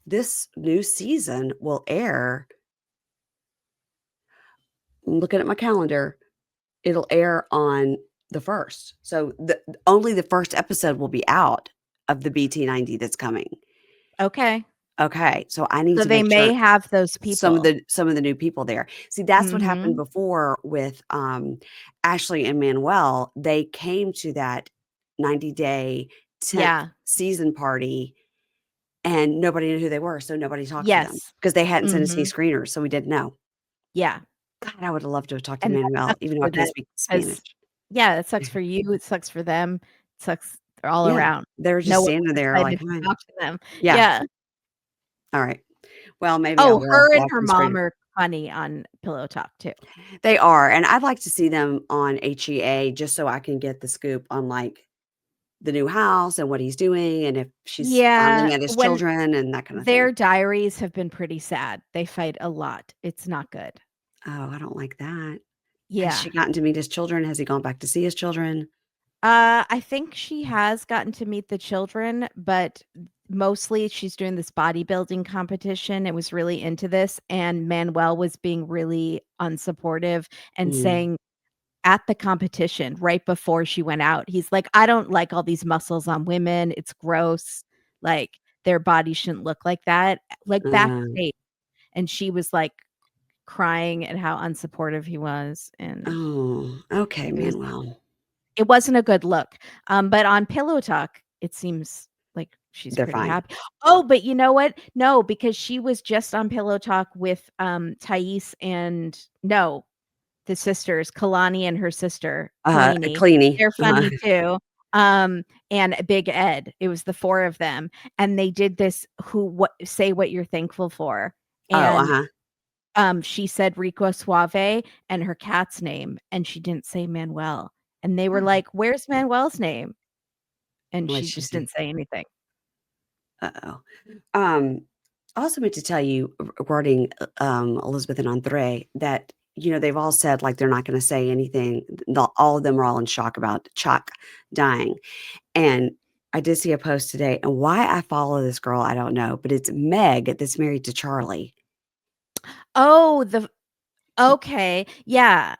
this new season will air. I'm looking at my calendar. It'll air on the 1st. So only the first episode will be out of the BT90 that's coming. Okay. Okay, so I need So to they make may sure have those people. some of the new people there. See, that's what happened before with, Ashley and Manuel. They came to that 90-day 10th Yeah. season party, and nobody knew who they were, so nobody talked to them Yes. because they hadn't sent us any screeners, so we didn't know. Yeah. God, I would have loved to have talked to And that Manuel, sucks even though I for them can't speak Spanish. 'cause yeah, it sucks for you, it sucks for them, it sucks all Yeah, around. they were just No one standing was there like, excited to "Hi." talk to them. Yeah, Yeah. alright. Well, maybe I Oh, will her and watch her the screener. mom are funny on Pillow Talk too. They are, and I'd like to see them on HEA just so I can get the scoop on, like, the new house and what he's doing and if she's Yeah, smiling at his when children and that kinda thing. their diaries have been pretty sad. They fight a lot. It's not good. Oh, I don't like that. Has Yeah. she gotten to meet his children? Has he gone back to see his children? I think she has gotten to meet the children, but mostly she's doing this bodybuilding competition and was really into this, and Manuel was being really unsupportive and Mm, saying at the competition right before she went out, he's like, "I don't like all these muscles on women. It's gross. Like, their body shouldn't look like that." Like, uh, backstage, and she was, like, crying at how unsupportive he was, and oh, okay, it was Manuel. it wasn't a good look. But on Pillow Talk, it seems like she's They're pretty fine. happy. Oh, but you know what? No, because she was just on Pillow Talk with, Thais and no, the sisters, Kalani and her sister, Queenie. Cleanie. They're funny too. And Big Ed. It was the 4 of them, and they did this what say what you're thankful for, Oh, and, uh-huh. she said Rico Suave and her cat's name, and she didn't say Manuel, and they were Oh, like, "Where's Manuel's name?" And what'd she she just say? didn't say anything. Uh-oh. I also meant to tell you regarding, Elizabeth and Andrei that, they've all said, like, they're not gonna say anything. All of them are all in shock about Chuck dying, and I did see a post today, and why I follow this girl, I don't know, but it's Meg that's married to Charlie, Oh, okay, yeah.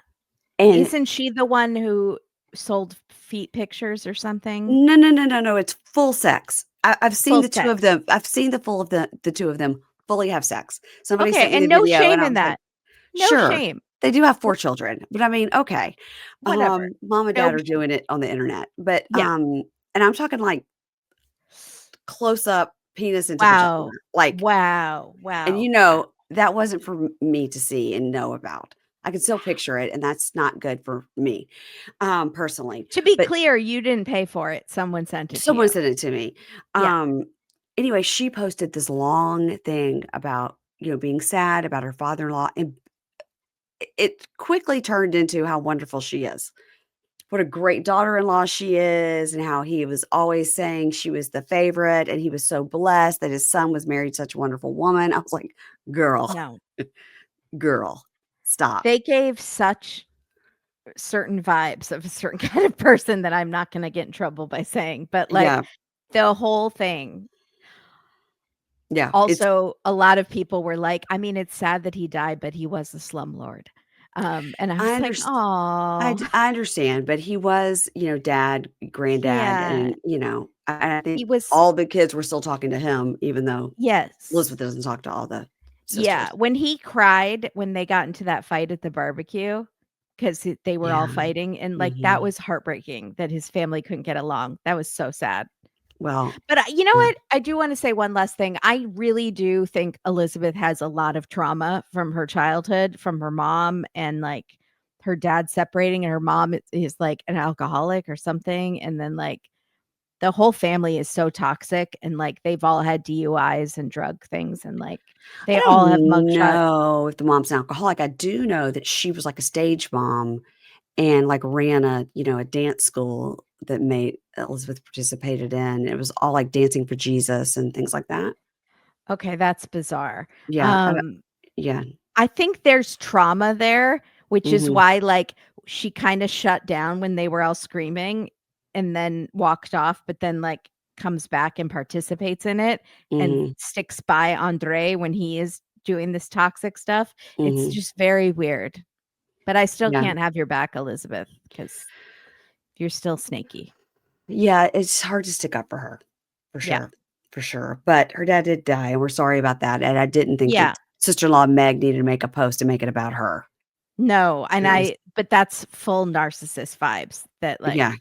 and Isn't she the one who sold feet pictures or something? no, no, no, no, no, it's full sex. I've seen Full the 2 of sex. them. I've seen the full of the 2 of them fully have sex. Somebody Okay, sent me and the no video, and shame I in was like, that. No "Sure." shame. They do have W 4 children, but I mean, okay. Whatever. Mom and No dad are shame. doing it on the internet, but, Yeah. and I'm talking, like, close up penis into vagina, Wow. like, Wow. and, Wow. Wow. that wasn't for me to see and know about. I can still picture it, and that's not good for me, personally, To be but clear, you didn't pay for it, someone sent it to you. someone sent it to me. Yeah. Anyway, she posted this long thing about, being sad about her father-in-law, and it quickly turned into how wonderful she is. What a great daughter-in-law she is, and how he was always saying she was the favorite, and he was so blessed that his son was married to such a wonderful woman. I was like, "Girl, No. girl, stop." They gave such certain vibes of a certain kind of person that I'm not gonna get in trouble by saying, but, like, Yeah, the whole thing. yeah, Also, a lot of people were like, "I mean, it's sad that he died, but he was a slumlord." And I I was like, underst "Oh, I understand, but he was, dad, granddad, yeah." and, I think He was all the kids were still talking to him even though yes. Elizabeth doesn't talk to all the Yeah, sisters. when he cried when they got into that fight at the barbecue, 'cause they were all Yeah, fighting, and, like, that mhm. was heartbreaking that his family couldn't get along. That was so sad. Well, But, you know yeah. what? I do wanna say one last thing. I really do think Elizabeth has a lot of trauma from her childhood, from her mom and, like, her dad separating, and her mom is, like, an alcoholic or something, and then, like, the whole family is so toxic, and, like, they've all had DUIs and drug things, and, like, I they all have don't mugshots. know if the mom's an alcoholic. I do know that she was like a stage mom and, like, ran a dance school that made Elizabeth participated in. It was all, like, Dancing for Jesus and things like that. Okay, that's bizarre. Yeah, Um, yeah, I think there's trauma there, which is mhm, why, like, she kinda shut down when they were all screaming and then walked off, but then, like, comes back and participates in it and mhm, sticks by Andrei when he is doing this toxic stuff. It's mhm, just very weird, but I still yeah. can't have your back, Elizabeth, because you're still snaky. Yeah, it's hard to stick up for her, for Yeah. sure, for sure. But her dad did die, and we're sorry about that. And I didn't think Yeah. that sister-in-law Meg needed to make a post and make it about her. No, and but that's full narcissist vibes that like Yeah.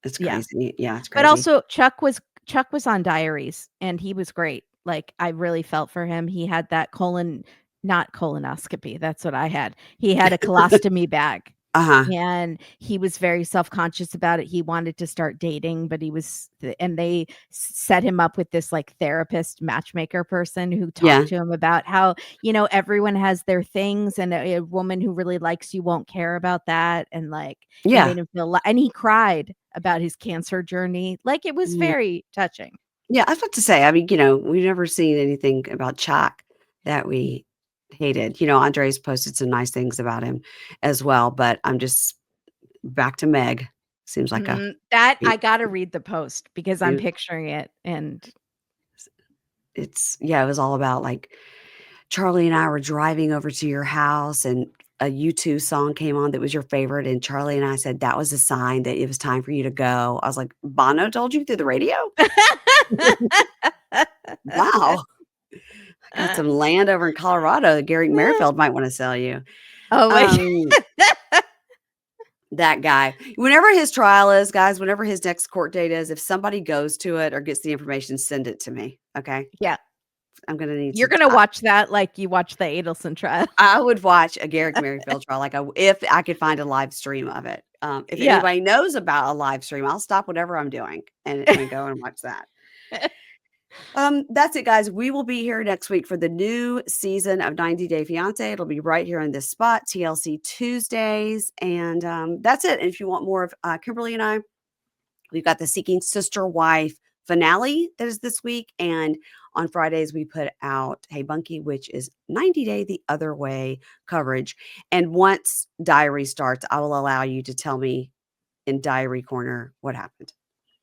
It's crazy. Yeah, it's crazy. But also Chuck was on Diaries and he was great. Like I really felt for him. He had that not colonoscopy. That's what I had. He had a colostomy bag. And he was very self-conscious about it. He wanted to start dating, but they set him up with this like therapist matchmaker person who talked to him about how, everyone has their things and a woman who really likes you won't care about that. And like, it made him feel and he cried about his cancer journey. Like it was very touching. Yeah. I was about to say, I mean, we've never seen anything about Chuck that we hated. Andrei's posted some nice things about him as well, but I'm just back to Meg. Seems like I gotta read the post because I'm picturing it and it was all about like Charlie and I were driving over to your house and a U2 song came on that was your favorite, and Charlie and I said that was a sign that it was time for you to go. I was like, Bono told you through the radio? Wow. I got some land over in Colorado that Gary Merrifield might want to sell you. Oh my that guy. Whenever his trial is, guys, whenever his next court date is, if somebody goes to it or gets the information, send it to me. Okay. Yeah. I'm going to need You're going to watch that like you watch the Adelson trial. I would watch a Garrick Merrifield trial if I could find a live stream of it. If anybody knows about a live stream, I'll stop whatever I'm doing and go and watch that. That's it, guys. We will be here next week for the new season of 90 Day Fiance. It'll be right here in this spot, TLC Tuesdays. And that's it. And if you want more of Kimberly and I, we've got the Seeking Sister Wife finale that is this week. And on Fridays, we put out Hey Bunky, which is 90 Day the Other Way coverage. And once Diary starts, I will allow you to tell me in Diary Corner what happened.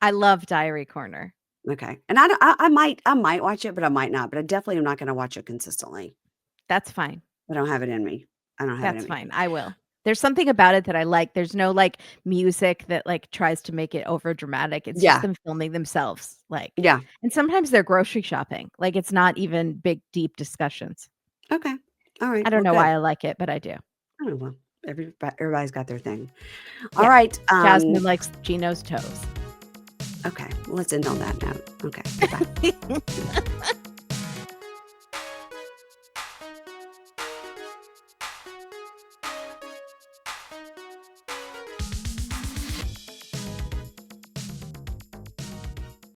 I love Diary Corner. Okay. And I might watch it, but I might not. But I definitely am not going to watch it consistently. That's fine. I don't have it in me. That's fine. I will. There's something about it that I like. There's no like music that like tries to make it over dramatic. It's just them filming themselves. Like, and sometimes they're grocery shopping. Like it's not even big, deep discussions. Okay. All right. I don't know why I like it, but I do. I don't know. Everybody's got their thing. All right. Jasmine likes Gino's toes. Okay. Well, let's end on that note. Okay. Bye.